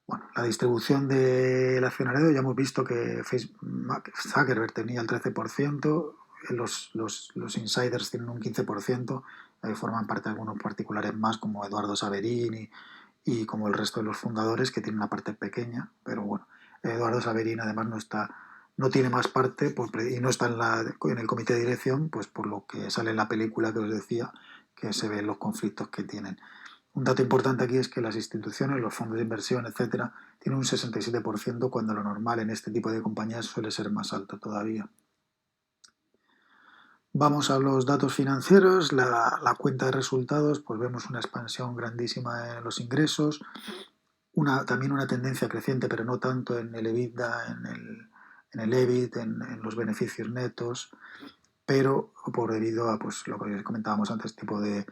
Bueno, la distribución del accionariado, ya hemos visto que Zuckerberg tenía el 13%, los insiders tienen un 15%, forman parte de algunos particulares más como Eduardo Saverini y como el resto de los fundadores, que tienen una parte pequeña, pero bueno, Eduardo Saverini además no tiene más parte y no está en el comité de dirección, pues por lo que sale en la película que os decía, que se ven los conflictos que tienen. Un dato importante aquí es que las instituciones, los fondos de inversión, etcétera, tienen un 67% cuando lo normal en este tipo de compañías suele ser más alto todavía. Vamos a los datos financieros, la cuenta de resultados, pues vemos una expansión grandísima en los ingresos, también una tendencia creciente, pero no tanto en el EBITDA, en el EBIT, en los beneficios netos, pero debido a pues, lo que comentábamos antes, tipo de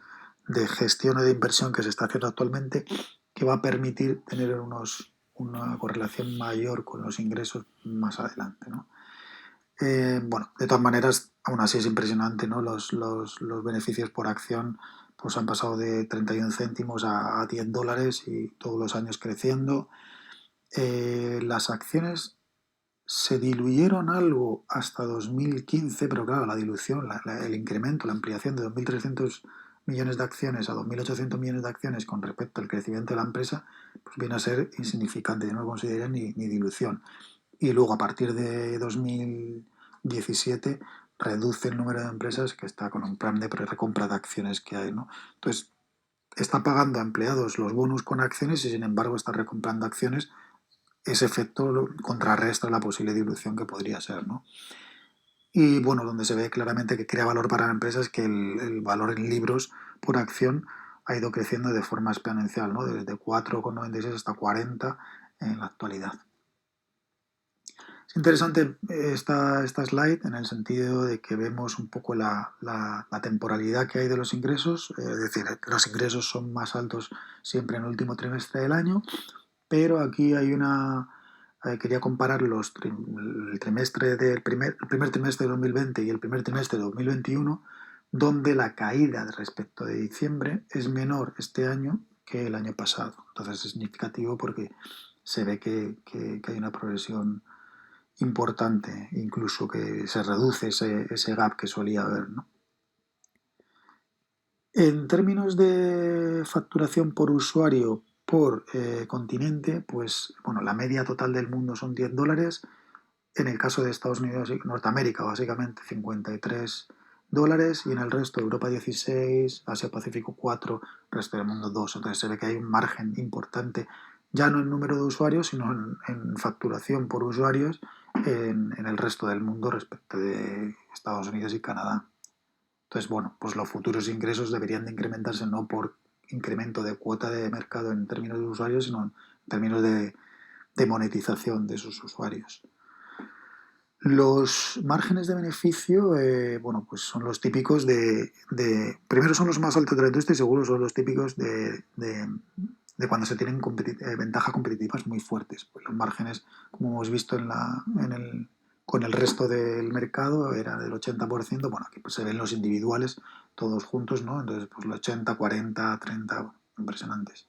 gestión o de inversión que se está haciendo actualmente, que va a permitir tener una correlación mayor con los ingresos más adelante, ¿no? Bueno, de todas maneras, aún así es impresionante, ¿no? Los beneficios por acción pues han pasado de 31 céntimos a $10 y todos los años creciendo. Las acciones se diluyeron algo hasta 2015, pero claro, la dilución, el incremento, la ampliación de 2.300 millones de acciones a 2.800 millones de acciones con respecto al crecimiento de la empresa, pues viene a ser insignificante, yo no lo considero ni dilución. Y luego a partir de 2017 reduce el número de empresas que está con un plan de recompra de acciones que hay, ¿no? Entonces, está pagando a empleados los bonus con acciones y sin embargo está recomprando acciones. Ese efecto contrarresta la posible dilución que podría ser, ¿no? Y bueno, donde se ve claramente que crea valor para la empresa es que el valor en libros por acción ha ido creciendo de forma exponencial, ¿no? Desde 4,96 hasta 40 en la actualidad. Es interesante esta slide en el sentido de que vemos un poco la temporalidad que hay de los ingresos, es decir, los ingresos son más altos siempre en el último trimestre del año, pero aquí hay quería comparar el primer trimestre de 2020 y el primer trimestre de 2021, donde la caída respecto de diciembre es menor este año que el año pasado. Entonces es significativo porque se ve que hay una progresión importante, incluso que se reduce ese gap que solía haber, ¿no? En términos de facturación por usuario por continente, pues bueno, la media total del mundo son $10. En el caso de Estados Unidos y Norteamérica, básicamente $53, y en el resto, Europa 16, Asia Pacífico 4, resto del mundo 2. Entonces se ve que hay un margen importante, ya no en número de usuarios, sino en facturación por usuarios en el resto del mundo respecto de Estados Unidos y Canadá. Entonces, bueno, pues los futuros ingresos deberían de incrementarse no por incremento de cuota de mercado en términos de usuarios, sino en términos de monetización de esos usuarios. Los márgenes de beneficio, bueno, pues son los típicos primero son los más altos de la industria y seguro son los típicos de cuando se tienen ventajas competitivas muy fuertes. Pues los márgenes, como hemos visto con el resto del mercado, era del 80%. Bueno, aquí pues se ven los individuales todos juntos, ¿no? Entonces, pues el 80, 40, 30, impresionantes.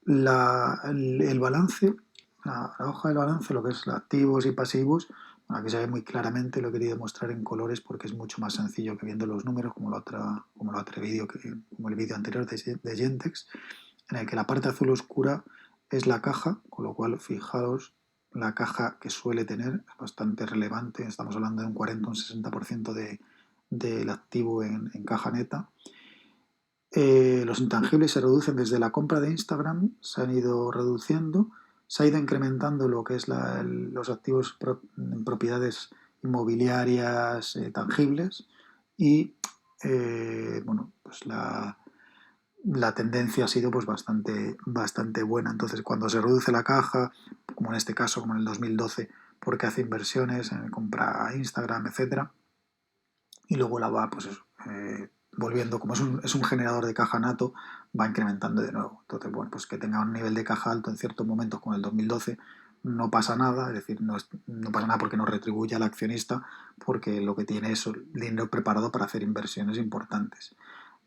El balance, la hoja del balance, lo que es activos y pasivos, bueno, aquí se ve muy claramente, lo he querido mostrar en colores porque es mucho más sencillo que viendo los números, como el vídeo anterior de Gentex, en el que la parte azul oscura es la caja, con lo cual fijaros la caja que suele tener, es bastante relevante, estamos hablando de un 40 o un 60% del activo en caja neta. Los intangibles se reducen desde la compra de Instagram, se han ido reduciendo, se ha ido incrementando lo que es los activos en propiedades inmobiliarias tangibles y bueno, pues la tendencia ha sido pues bastante buena. Entonces, cuando se reduce la caja, como en este caso, como en el 2012, porque hace inversiones, compra Instagram, etcétera, y luego la va, pues eso, volviendo, como es un generador de caja nato, va incrementando de nuevo. Entonces, bueno, pues que tenga un nivel de caja alto en ciertos momentos, como el 2012, no pasa nada, es decir, no pasa nada porque no retribuye al accionista, porque lo que tiene es dinero preparado para hacer inversiones importantes.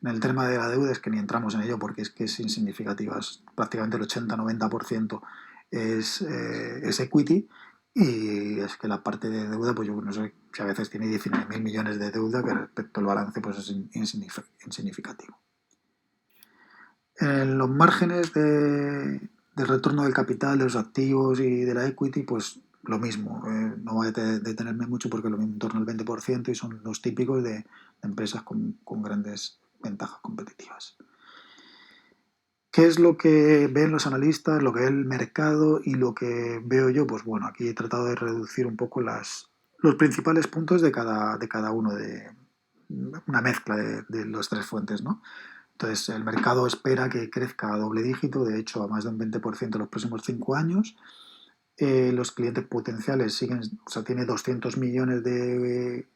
En el tema de la deuda es que ni entramos en ello porque es que es insignificativa, es prácticamente el 80-90% es equity, y es que la parte de deuda, pues yo no sé si a veces tiene 19.000 millones de deuda, que respecto al balance pues es insignificativo. En los márgenes del retorno del capital, de los activos y de la equity, pues lo mismo. No voy a detenerme mucho porque lo mismo en torno al 20% y son los típicos de empresas con grandes ventajas competitivas. ¿Qué es lo que ven los analistas, lo que ve el mercado y lo que veo yo? Pues bueno, aquí he tratado de reducir un poco los principales puntos de cada uno, de una mezcla de las tres fuentes, ¿no? Entonces, el mercado espera que crezca a doble dígito, de hecho, a más de un 20% en los próximos 5 años. Los clientes potenciales siguen, o sea, tiene 200 millones de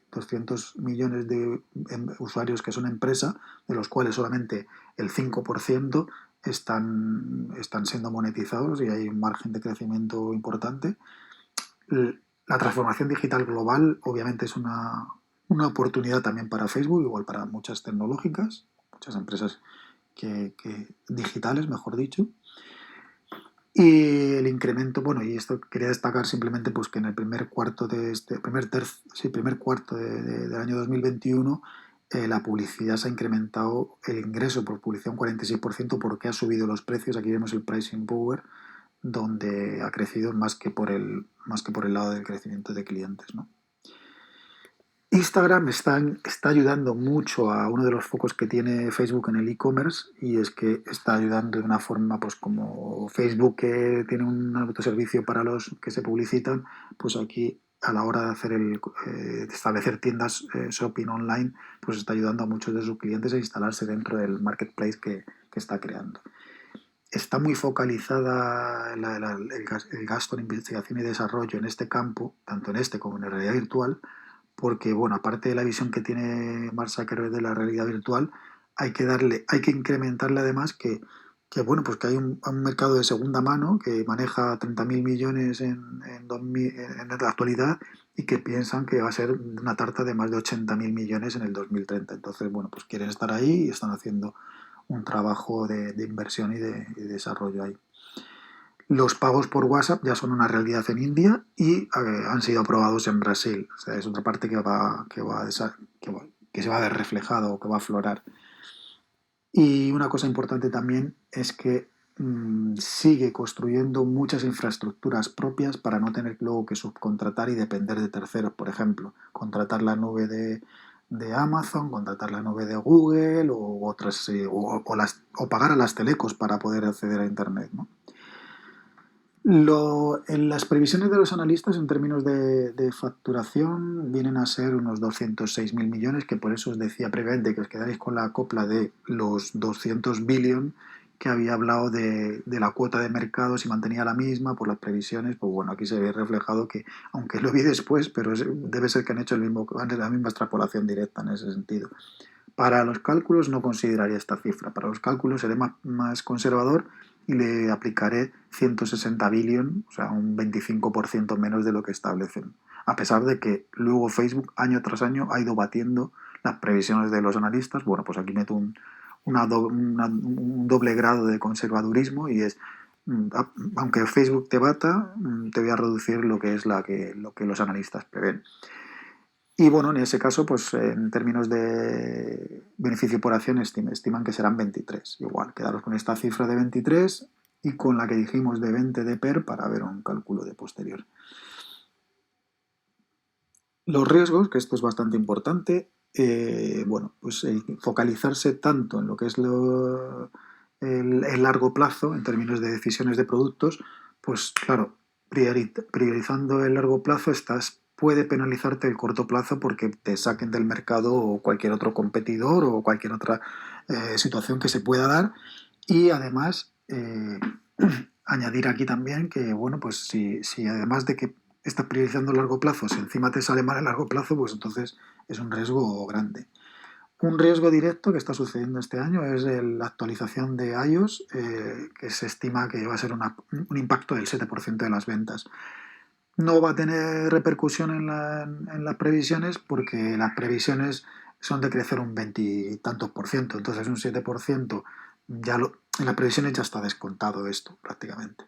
usuarios que son empresa, de los cuales solamente el 5% están siendo monetizados y hay un margen de crecimiento importante. La transformación digital global obviamente es una oportunidad también para Facebook, igual para muchas tecnológicas, muchas empresas digitales, mejor dicho. Y el incremento, bueno, y esto quería destacar simplemente pues que en el primer cuarto de primer cuarto del año 2021, la publicidad se ha incrementado, el ingreso por publicidad un 46% porque ha subido los precios. Aquí vemos el pricing power, donde ha crecido más que por el lado del crecimiento de clientes, ¿no? Instagram está ayudando mucho a uno de los focos que tiene Facebook en el e-commerce, y es que está ayudando de una forma, pues como Facebook que tiene un autoservicio para los que se publicitan, pues aquí a la hora de establecer tiendas shopping online, pues está ayudando a muchos de sus clientes a instalarse dentro del marketplace que está creando. Está muy focalizada el gasto en investigación y desarrollo en este campo, tanto en este como en la realidad virtual, porque, bueno, aparte de la visión que tiene Mark Zuckerberg de la realidad virtual, hay que incrementarle además bueno, pues que hay un mercado de segunda mano que maneja 30.000 millones en la actualidad, y que piensan que va a ser una tarta de más de 80.000 millones en el 2030. Entonces, bueno, pues quieren estar ahí y están haciendo un trabajo de inversión y de desarrollo ahí. Los pagos por WhatsApp ya son una realidad en India y han sido aprobados en Brasil. O sea, es otra parte que se va a ver reflejado o que va a aflorar. Y una cosa importante también es que sigue construyendo muchas infraestructuras propias para no tener luego que subcontratar y depender de terceros. Por ejemplo, contratar la nube de Amazon, contratar la nube de Google o otras, o pagar a las telecos para poder acceder a Internet, ¿no? En las previsiones de los analistas en términos de facturación vienen a ser unos 206.000 millones, que por eso os decía previamente que os quedáis con la copla de los 200 billion que había hablado de la cuota de mercado, si mantenía la misma por las previsiones. Pues bueno, aquí se ve reflejado que, aunque lo vi después, pero debe ser que han hecho la misma extrapolación directa en ese sentido. Para los cálculos no consideraría esta cifra. Para los cálculos seré más conservador y le aplicaré 160 billion, o sea, un 25% menos de lo que establecen. A pesar de que luego Facebook año tras año ha ido batiendo las previsiones de los analistas. Bueno, pues aquí meto un doble grado de conservadurismo, y es, aunque Facebook te bata, te voy a reducir lo que es lo que los analistas prevén. Y bueno, en ese caso, pues en términos de beneficio por acción estiman que serán 23. Igual, quedaros con esta cifra de 23 y con la que dijimos de 20 de PER para ver un cálculo de posterior. Los riesgos, que esto es bastante importante, bueno, pues focalizarse tanto en lo que es el largo plazo, en términos de decisiones de productos, pues claro, priorizando el largo plazo puede penalizarte el corto plazo porque te saquen del mercado o cualquier otro competidor o cualquier otra situación que se pueda dar. Y además, añadir aquí también que, bueno, pues si además de que estás priorizando a largo plazo, si encima te sale mal a largo plazo, pues entonces es un riesgo grande. Un riesgo directo que está sucediendo este año es la actualización de iOS, que se estima que va a ser un impacto del 7% de las ventas. No va a tener repercusión en las previsiones porque las previsiones son de crecer un 20 y tantos por ciento, entonces un 7% en las previsiones ya está descontado esto prácticamente.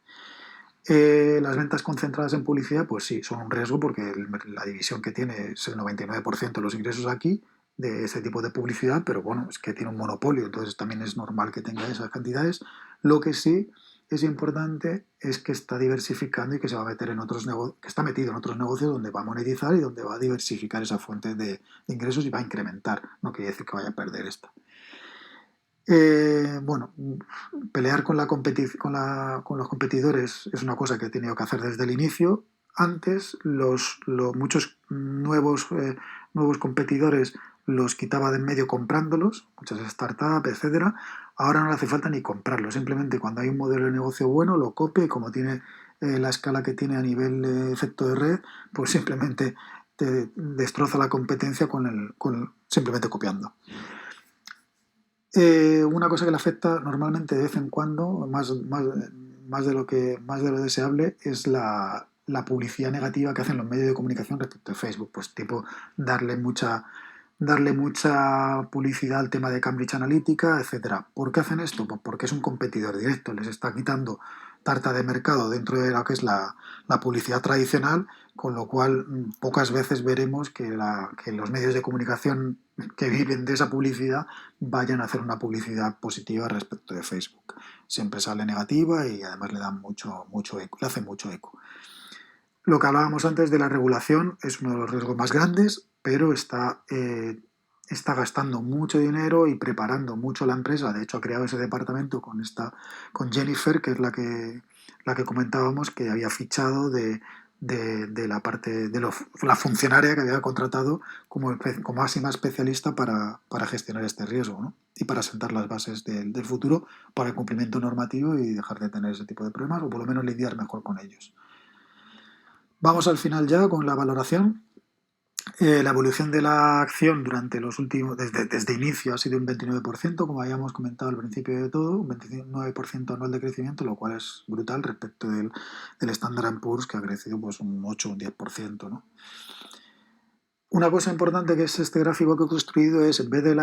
Las ventas concentradas en publicidad, pues sí, son un riesgo porque la división que tiene es el 99% de los ingresos aquí de ese tipo de publicidad, pero bueno, es que tiene un monopolio, entonces también es normal que tenga esas cantidades. Lo que sí es importante es que está diversificando y que se va a meter en otros negocios, que está metido en otros negocios donde va a monetizar y donde va a diversificar esa fuente de ingresos y va a incrementar, no quiere decir que vaya a perder esta. Bueno, pelear con con los competidores es una cosa que he tenido que hacer desde el inicio. Antes, muchos nuevos competidores los quitaba de en medio comprándolos, muchas startups, etcétera. Ahora no le hace falta ni comprarlos, simplemente cuando hay un modelo de negocio bueno lo copia y como tiene la escala que tiene a nivel efecto de red, pues simplemente te destroza la competencia simplemente copiando. Una cosa que le afecta normalmente de vez en cuando, más de lo deseable, es la publicidad negativa que hacen los medios de comunicación respecto a Facebook. Pues tipo darle mucha, darle mucha publicidad al tema de Cambridge Analytica, etcétera. ¿Por qué hacen esto? Pues porque es un competidor directo, les está quitando tarta de mercado dentro de lo que es la publicidad tradicional, con lo cual pocas veces veremos que los medios de comunicación que viven de esa publicidad vayan a hacer una publicidad positiva respecto de Facebook. Siempre sale negativa y además le dan mucho eco, le hace mucho eco. Lo que hablábamos antes de la regulación es uno de los riesgos más grandes, pero está gastando mucho dinero y preparando mucho la empresa. De hecho, ha creado ese departamento con Jennifer, que es la que comentábamos, que había fichado de la parte de la funcionaria que había contratado como máxima especialista para gestionar este riesgo, ¿no? Y para sentar las bases del futuro para el cumplimiento normativo y dejar de tener ese tipo de problemas o por lo menos lidiar mejor con ellos. Vamos al final ya con la valoración. La evolución de la acción durante los últimos, desde inicio ha sido un 29%, como habíamos comentado al principio de todo, un 29% anual de crecimiento, lo cual es brutal respecto del Standard & Poor's, que ha crecido pues un 8 o un 10%, ¿no? Una cosa importante que es este gráfico que he construido es, en vez del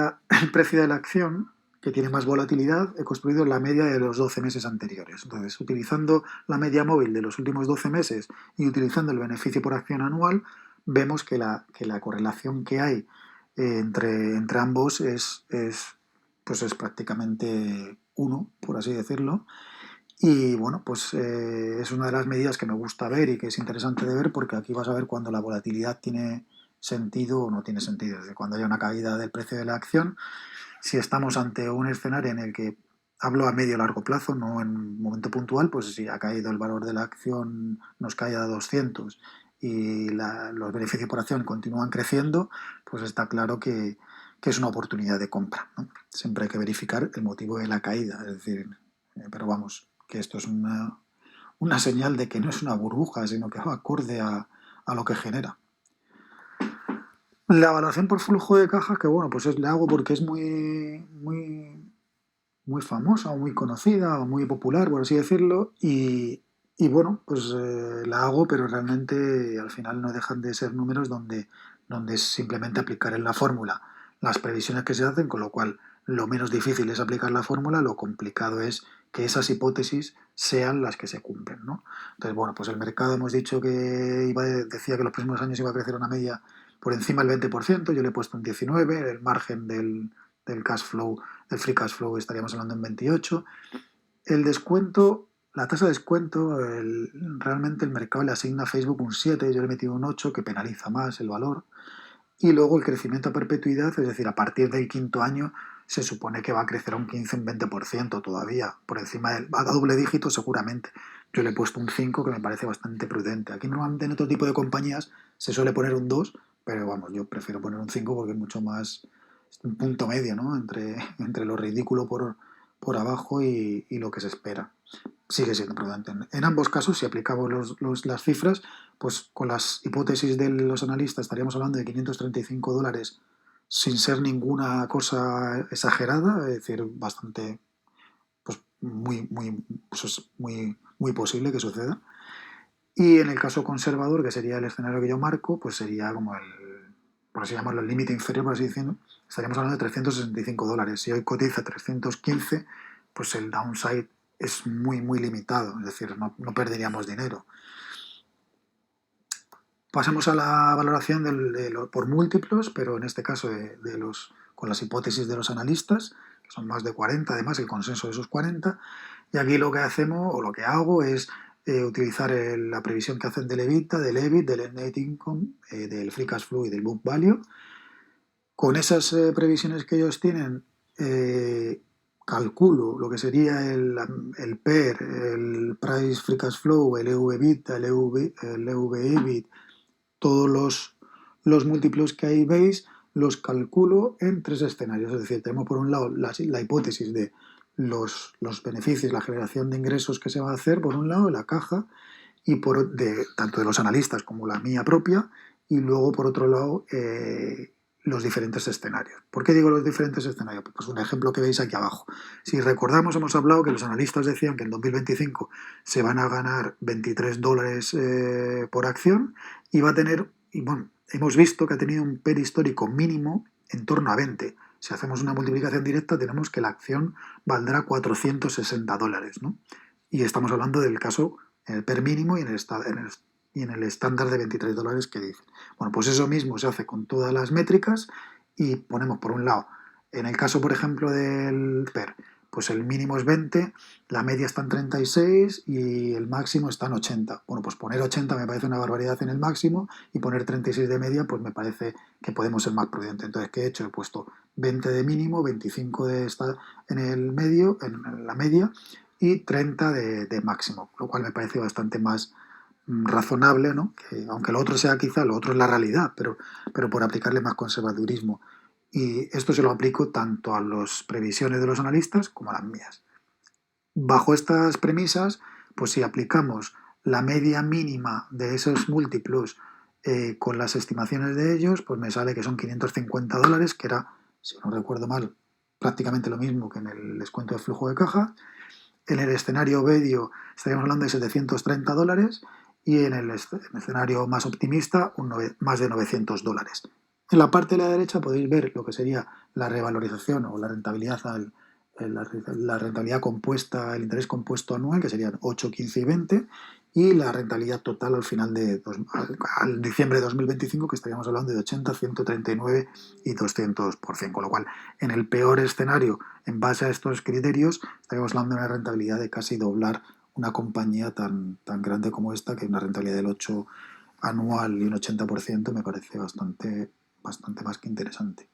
precio de la acción, que tiene más volatilidad, he construido la media de los 12 meses anteriores. Entonces, utilizando la media móvil de los últimos 12 meses y utilizando el beneficio por acción anual, vemos que la correlación que hay entre ambos pues es prácticamente 1, por así decirlo. Y bueno, pues es una de las medidas que me gusta ver y que es interesante de ver porque aquí vas a ver cuando la volatilidad tiene sentido o no tiene sentido. Es decir, cuando haya una caída del precio de la acción, si estamos ante un escenario en el que hablo a medio o largo plazo, no en un momento puntual, pues si ha caído el valor de la acción, nos cae a 200 y los beneficios por acción continúan creciendo, pues está claro que es una oportunidad de compra, ¿no? Siempre hay que verificar el motivo de la caída, es decir, pero vamos, que esto es una señal de que no es una burbuja, sino que va acorde a lo que genera. La evaluación por flujo de caja, que bueno, pues la hago porque es muy famosa o muy conocida o muy popular, por así decirlo, y bueno, pues la hago, pero realmente al final no dejan de ser números donde es simplemente aplicar en la fórmula las previsiones que se hacen, con lo cual lo menos difícil es aplicar la fórmula, lo complicado es que esas hipótesis sean las que se cumplen, ¿no? Entonces, bueno, pues el mercado hemos dicho que decía que los próximos años iba a crecer una media por encima del 20%, yo le he puesto un 19%, el margen del cash flow, del free cash flow estaríamos hablando en 28%. El descuento, la tasa de descuento, realmente el mercado le asigna a Facebook un 7%, yo le he metido un 8%, que penaliza más el valor. Y luego el crecimiento a perpetuidad, es decir, a partir del quinto año se supone que va a crecer a un 15, un 20% todavía, por encima a doble dígito seguramente. Yo le he puesto un 5 que me parece bastante prudente. Aquí normalmente en otro tipo de compañías se suele poner un 2, pero vamos, yo prefiero poner un 5 porque es mucho más un punto medio, ¿no? Entre lo ridículo por abajo y lo que se espera. Sigue siendo prudente. En ambos casos, si aplicamos las cifras, pues con las hipótesis de los analistas estaríamos hablando de $535 sin ser ninguna cosa exagerada, es decir, bastante, pues pues es muy posible que suceda. Y en el caso conservador, que sería el escenario que yo marco, pues sería como por así llamarlo, el límite inferior, por así decirlo, estaríamos hablando de $365. Si hoy cotiza 315, pues el downside es muy limitado, es decir, no perderíamos dinero. Pasemos a la valoración por múltiplos, pero en este caso con las hipótesis de los analistas, que son más de 40, además el consenso de esos 40, y aquí lo que hacemos o lo que hago es utilizar la previsión que hacen del EBITDA, del EBIT, del net income, del free cash flow y del book value. Con esas previsiones que ellos tienen, calculo lo que sería el PER, el Price Free Cash Flow, el EV/EBITDA, el EV/EBIT, todos los múltiplos que ahí veis, los calculo en tres escenarios. Es decir, tenemos por un lado la hipótesis de los beneficios, la generación de ingresos que se va a hacer, por un lado, la caja, y tanto de los analistas como la mía propia, y luego, por otro lado, los diferentes escenarios. ¿Por qué digo los diferentes escenarios? Pues un ejemplo que veis aquí abajo. Si recordamos, hemos hablado que los analistas decían que en 2025 se van a ganar $23 por acción y va a tener, y bueno, hemos visto que ha tenido un PER histórico mínimo en torno a 20. Si hacemos una multiplicación directa, tenemos que la acción valdrá $460, ¿no? Y estamos hablando del caso en el PER mínimo y en el estándar de $23 que dice. Bueno, pues eso mismo se hace con todas las métricas y ponemos por un lado, en el caso, por ejemplo, del PER, pues el mínimo es 20, la media está en 36 y el máximo está en 80. Bueno, pues poner 80 me parece una barbaridad en el máximo y poner 36 de media, pues me parece que podemos ser más prudentes. Entonces, ¿qué he hecho? He puesto 20 de mínimo, 25 de estar en el medio, en la media, y 30 de máximo, lo cual me parece bastante más razonable, ¿no? Que, aunque lo otro sea quizá, lo otro es la realidad, pero por aplicarle más conservadurismo. Y esto se lo aplico tanto a las previsiones de los analistas como a las mías. Bajo estas premisas, pues si aplicamos la media mínima de esos múltiplos con las estimaciones de ellos, pues me sale que son $550, que era, si no recuerdo mal, prácticamente lo mismo que en el descuento de flujo de caja. En el escenario medio estaríamos hablando de $730 y en el escenario más optimista más de $900. En la parte de la derecha podéis ver lo que sería la revalorización o la rentabilidad la rentabilidad compuesta, el interés compuesto anual, que serían 8, 15 y 20, y la rentabilidad total al final al diciembre de 2025, que estaríamos hablando de 80, 139 y 200%, con lo cual en el peor escenario, en base a estos criterios, estaríamos hablando de una rentabilidad de casi doblar una compañía tan grande como esta, que una rentabilidad del 8 anual y un 80% me parece bastante más que interesante.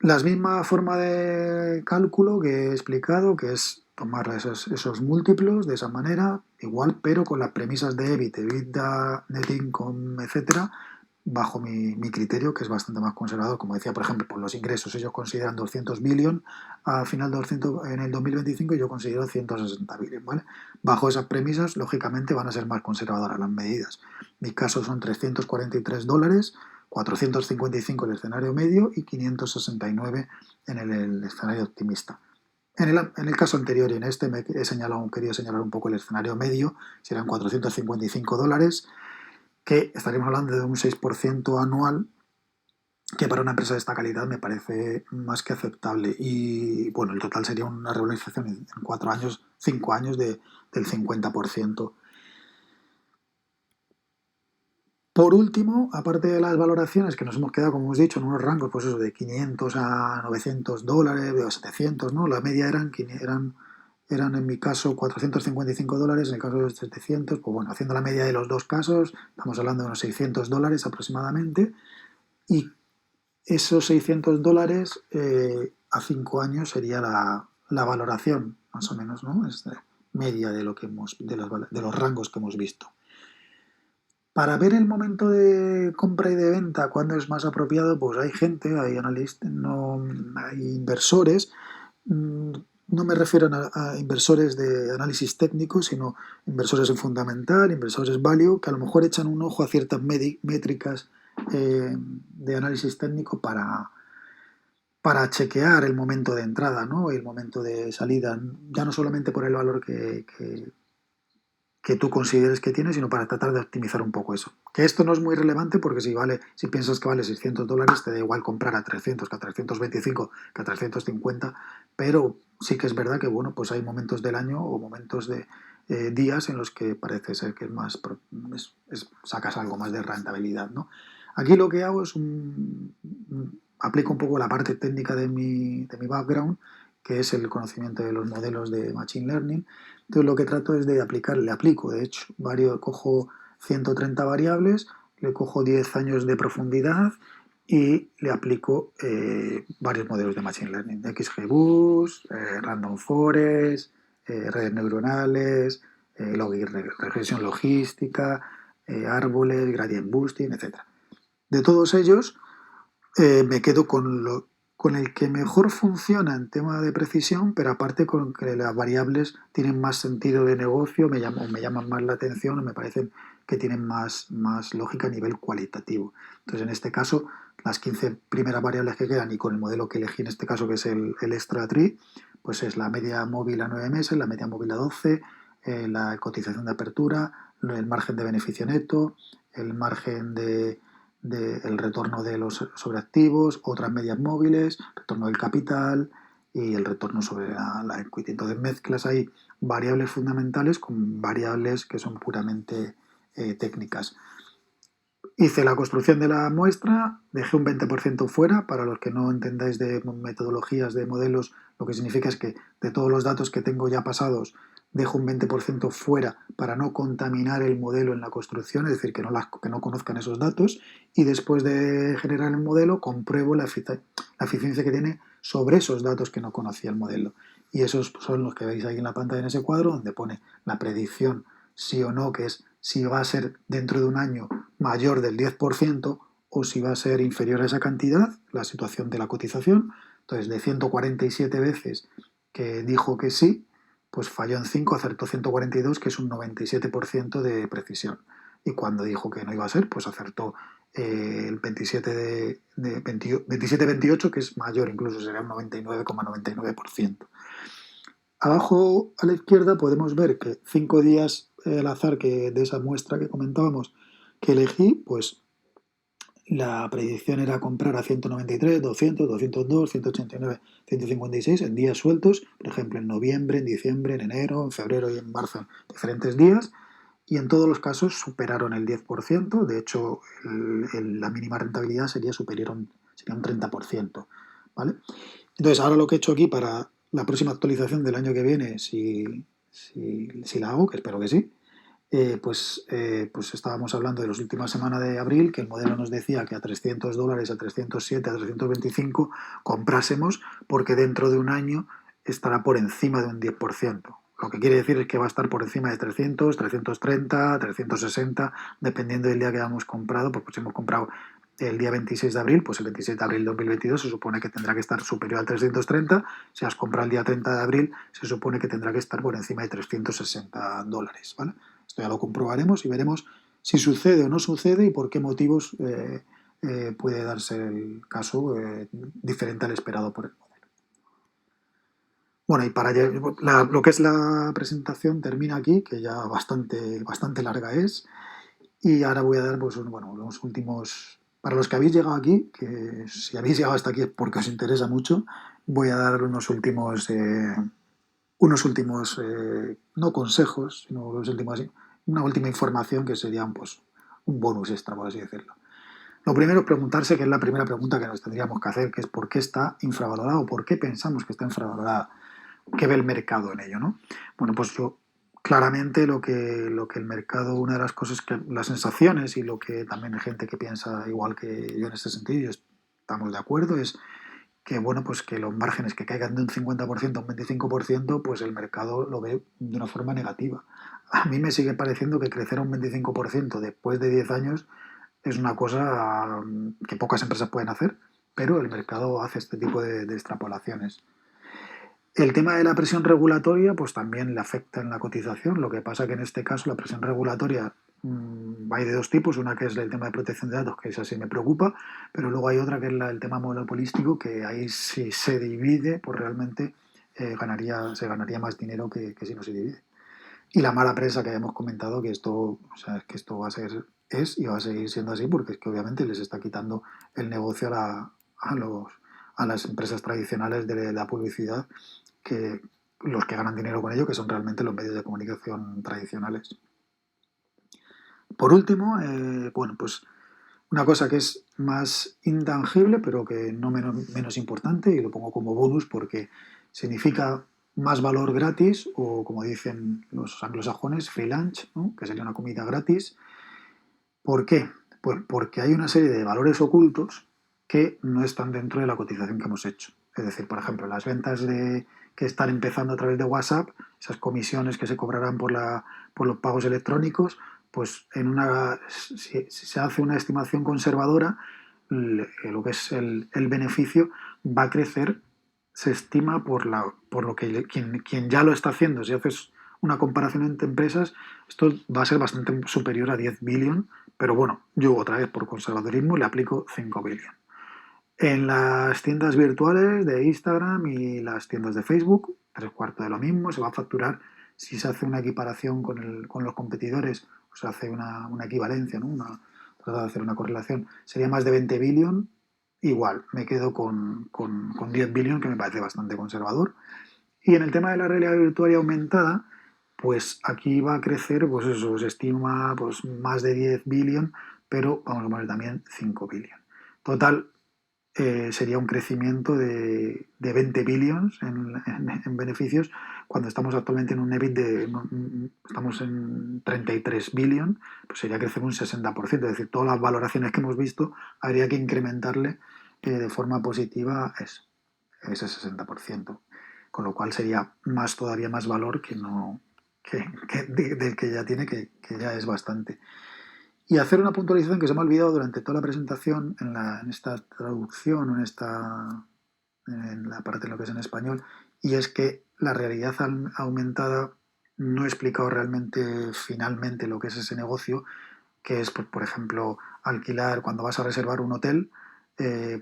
La misma forma de cálculo que he explicado, que es tomar esos múltiplos de esa manera, igual, pero con las premisas de EBIT, EBITDA, net income, etcétera, bajo mi criterio, que es bastante más conservador. Como decía, por ejemplo, por los ingresos, ellos consideran 200 billion a final de en el 2025 y yo considero 160 billion, ¿vale? Bajo esas premisas, lógicamente, van a ser más conservadoras las medidas. Mi caso son $343, 455 en el escenario medio y 569 en el escenario optimista. En el caso anterior y en este querido señalar un poco el escenario medio, serán $455, que estaríamos hablando de un 6% anual, que para una empresa de esta calidad me parece más que aceptable. Y bueno, el total sería una revalorización en 4 años, 5 años del 50%. Por último, aparte de las valoraciones que nos hemos quedado, como hemos dicho, en unos rangos pues eso, de 500 a $900, de 700, ¿no? La media eran en mi caso $455, en el caso de los 700, pues bueno, haciendo la media de los dos casos, estamos hablando de unos $600 aproximadamente, y esos $600 a 5 años sería la valoración, más o menos, ¿no? Es media de lo que de los rangos que hemos visto. Para ver el momento de compra y de venta, cuándo es más apropiado, pues hay gente, hay analistas, no, hay inversores. mm, No me refiero a inversores de análisis técnico, sino inversores en fundamental, inversores value, que a lo mejor echan un ojo a ciertas métricas de análisis técnico para chequear el momento de entrada, ¿no? Y el momento de salida, ya no solamente por el valor que tú consideres que tiene, sino para tratar de optimizar un poco eso. Que esto no es muy relevante porque si piensas que vale $600, te da igual comprar a 300 que a 325 que a 350, pero sí que es verdad que bueno, pues hay momentos del año o momentos de días en los que parece ser que sacas algo más de rentabilidad, ¿no? Aquí lo que hago es aplico un poco la parte técnica de mi background, que es el conocimiento de los modelos de Machine Learning. Entonces lo que trato es de le aplico, de hecho, cojo 130 variables, le cojo 10 años de profundidad y le aplico varios modelos de Machine Learning, XGBoost, Random Forest, redes neuronales, regresión logística, árboles, gradient boosting, etc. De todos ellos, me quedo con el que mejor funciona en tema de precisión, pero aparte con que las variables tienen más sentido de negocio, me llaman más la atención o me parecen que tienen más lógica a nivel cualitativo. Entonces, en este caso, las 15 primeras variables que quedan y con el modelo que elegí en este caso, que es el Extra Tree, pues es la media móvil a 9 meses, la media móvil a 12, la cotización de apertura, el margen de beneficio neto, el margen el retorno de los sobreactivos, otras medias móviles, retorno del capital y el retorno sobre la equity. Entonces mezclas ahí variables fundamentales con variables que son puramente técnicas. Hice la construcción de la muestra, dejé un 20% fuera. Para los que no entendáis de metodologías, de modelos, lo que significa es que de todos los datos que tengo ya pasados, dejo un 20% fuera para no contaminar el modelo en la construcción, es decir, que no conozcan esos datos, y después de generar el modelo compruebo la eficiencia que tiene sobre esos datos que no conocía el modelo. Y esos son los que veis ahí en la pantalla en ese cuadro, donde pone la predicción sí o no, que es si va a ser dentro de un año mayor del 10% o si va a ser inferior a esa cantidad, la situación de la cotización. Entonces, de 147 veces que dijo que sí, pues falló en 5, acertó 142, que es un 97% de precisión. Y cuando dijo que no iba a ser, pues acertó el 27-28, que es mayor, incluso será un 99,99%. Abajo a la izquierda podemos ver que 5 días al azar de esa muestra que comentábamos que elegí, pues la predicción era comprar a 193, 200, 202, 189, 156 en días sueltos, por ejemplo en noviembre, en diciembre, en enero, en febrero y en marzo, en diferentes días, y en todos los casos superaron el 10%. De hecho la mínima rentabilidad sería un 30%, ¿vale? Entonces, ahora lo que he hecho aquí para la próxima actualización del año que viene, si la hago, que espero que sí, pues estábamos hablando de las últimas semanas de abril, que el modelo nos decía que a $300, a 307, a 325 comprásemos, porque dentro de un año estará por encima de un 10%. Lo que quiere decir es que va a estar por encima de 300, 330, 360, dependiendo del día que hayamos comprado, porque si hemos comprado el día 26 de abril, pues el 26 de abril de 2022 se supone que tendrá que estar superior al 330. Si has comprado el día 30 de abril, se supone que tendrá que estar por encima de $360, ¿vale? Esto ya lo comprobaremos y veremos si sucede o no sucede y por qué motivos puede darse el caso diferente al esperado por el modelo. Bueno, y lo que es la presentación termina aquí, que ya bastante larga es, y ahora voy a dar pues, los últimos. Para los que habéis llegado aquí, que si habéis llegado hasta aquí es porque os interesa mucho, voy a dar no consejos, sino una última información que sería pues, un bonus extra, por así decirlo. Lo primero es preguntarse, que es la primera pregunta que nos tendríamos que hacer, que es por qué está infravalorado, por qué pensamos que está infravalorada, qué ve el mercado en ello, ¿no? Bueno, pues yo claramente lo que el mercado, una de las cosas que las sensaciones y lo que también hay gente que piensa igual que yo en este sentido, y estamos de acuerdo, es que bueno, pues que los márgenes que caigan de un 50% a un 25%, pues el mercado lo ve de una forma negativa. a mí me sigue pareciendo que crecer un 25% después de 10 años es una cosa que pocas empresas pueden hacer, pero el mercado hace este tipo de extrapolaciones. El tema de la presión regulatoria, pues también le afecta en la cotización. Lo que pasa que en este caso la presión regulatoria hay de dos tipos. Una que es el tema de protección de datos, que esa sí me preocupa, pero luego hay otra que es el tema monopolístico, que ahí si se divide, pues realmente se ganaría más dinero que si no se divide. Y la mala prensa que habíamos comentado, que esto, o sea, que esto va a ser, es y va a seguir siendo así, porque es que obviamente les está quitando el negocio a las empresas tradicionales de la publicidad, que los que ganan dinero con ello, que son realmente los medios de comunicación tradicionales. Por último, bueno, pues una cosa que es más intangible, pero que no menos importante, y lo pongo como bonus porque significa más valor gratis, o como dicen los anglosajones, free lunch, ¿no? Que sería una comida gratis. ¿Por qué? Pues porque hay una serie de valores ocultos que no están dentro de la cotización que hemos hecho. Es decir, por ejemplo, las ventas que están empezando a través de WhatsApp, esas comisiones que se cobrarán por los pagos electrónicos, pues si se hace una estimación conservadora, lo que es el beneficio va a crecer, se estima por lo que quien ya lo está haciendo. Si haces una comparación entre empresas, esto va a ser bastante superior a 10 billion, pero bueno, yo otra vez por conservadurismo le aplico 5 billion. En las tiendas virtuales de Instagram y las tiendas de Facebook, tres cuartos de lo mismo, se va a facturar si se hace una equiparación con los competidores, o se hace una equivalencia, ¿no? Trata de hacer una correlación, sería más de 20 billion, igual, me quedo con 10 billion, que me parece bastante conservador. Y en el tema de la realidad virtual y aumentada, pues aquí va a crecer, pues eso, se estima pues más de 10 billion, pero vamos a poner también 5 billion. Total, sería un crecimiento de 20 billions en beneficios, cuando estamos actualmente en un EBIT estamos en 33 billion, pues sería crecer un 60%. Es decir, todas las valoraciones que hemos visto habría que incrementarle de forma positiva ese 60%, con lo cual sería todavía más valor que no del que ya tiene, que ya es bastante. Y hacer una puntualización que se me ha olvidado durante toda la presentación en esta traducción, en la parte de lo que es en español, y es que la realidad aumentada no he explicado realmente finalmente lo que es ese negocio, que es, pues, por ejemplo, alquilar cuando vas a reservar un hotel,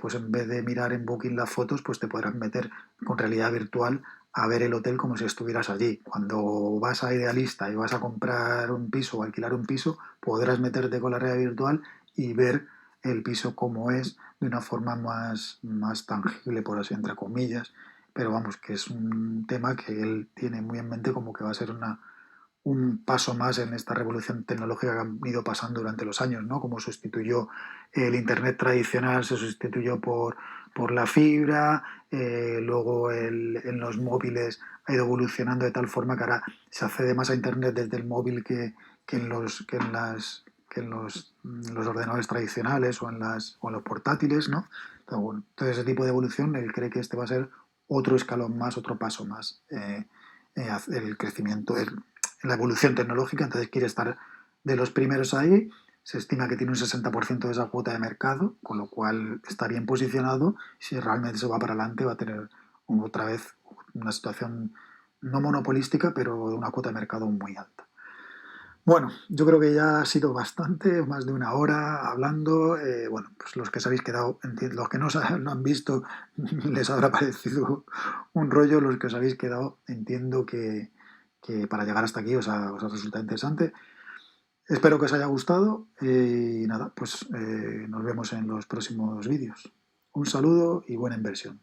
pues en vez de mirar en Booking las fotos, pues te podrás meter con realidad virtual a ver el hotel como si estuvieras allí. Cuando vas a Idealista y vas a comprar un piso o alquilar un piso, podrás meterte con la realidad virtual y ver el piso como es de una forma más tangible, por así entre comillas. Pero vamos, que es un tema que él tiene muy en mente, como que va a ser un paso más en esta revolución tecnológica que han ido pasando durante los años, ¿no? Como sustituyó el Internet tradicional, se sustituyó por la fibra, luego en los móviles ha ido evolucionando de tal forma que ahora se accede más a Internet desde el móvil que en los ordenadores tradicionales o en los portátiles, ¿no? Entonces, bueno, todo ese tipo de evolución, él cree que este va a ser otro escalón más, otro paso más, el crecimiento, la evolución tecnológica. Entonces quiere estar de los primeros ahí. Se estima que tiene un 60% de esa cuota de mercado, con lo cual está bien posicionado. Si realmente se va para adelante, va a tener otra vez una situación no monopolística, pero de una cuota de mercado muy alta. Bueno, yo creo que ya ha sido bastante, más de una hora hablando. Bueno, pues los que os habéis quedado, los que no han visto, les habrá parecido un rollo. Los que os habéis quedado, entiendo que para llegar hasta aquí os ha resultado interesante. Espero que os haya gustado y nada, pues nos vemos en los próximos vídeos. Un saludo y buena inversión.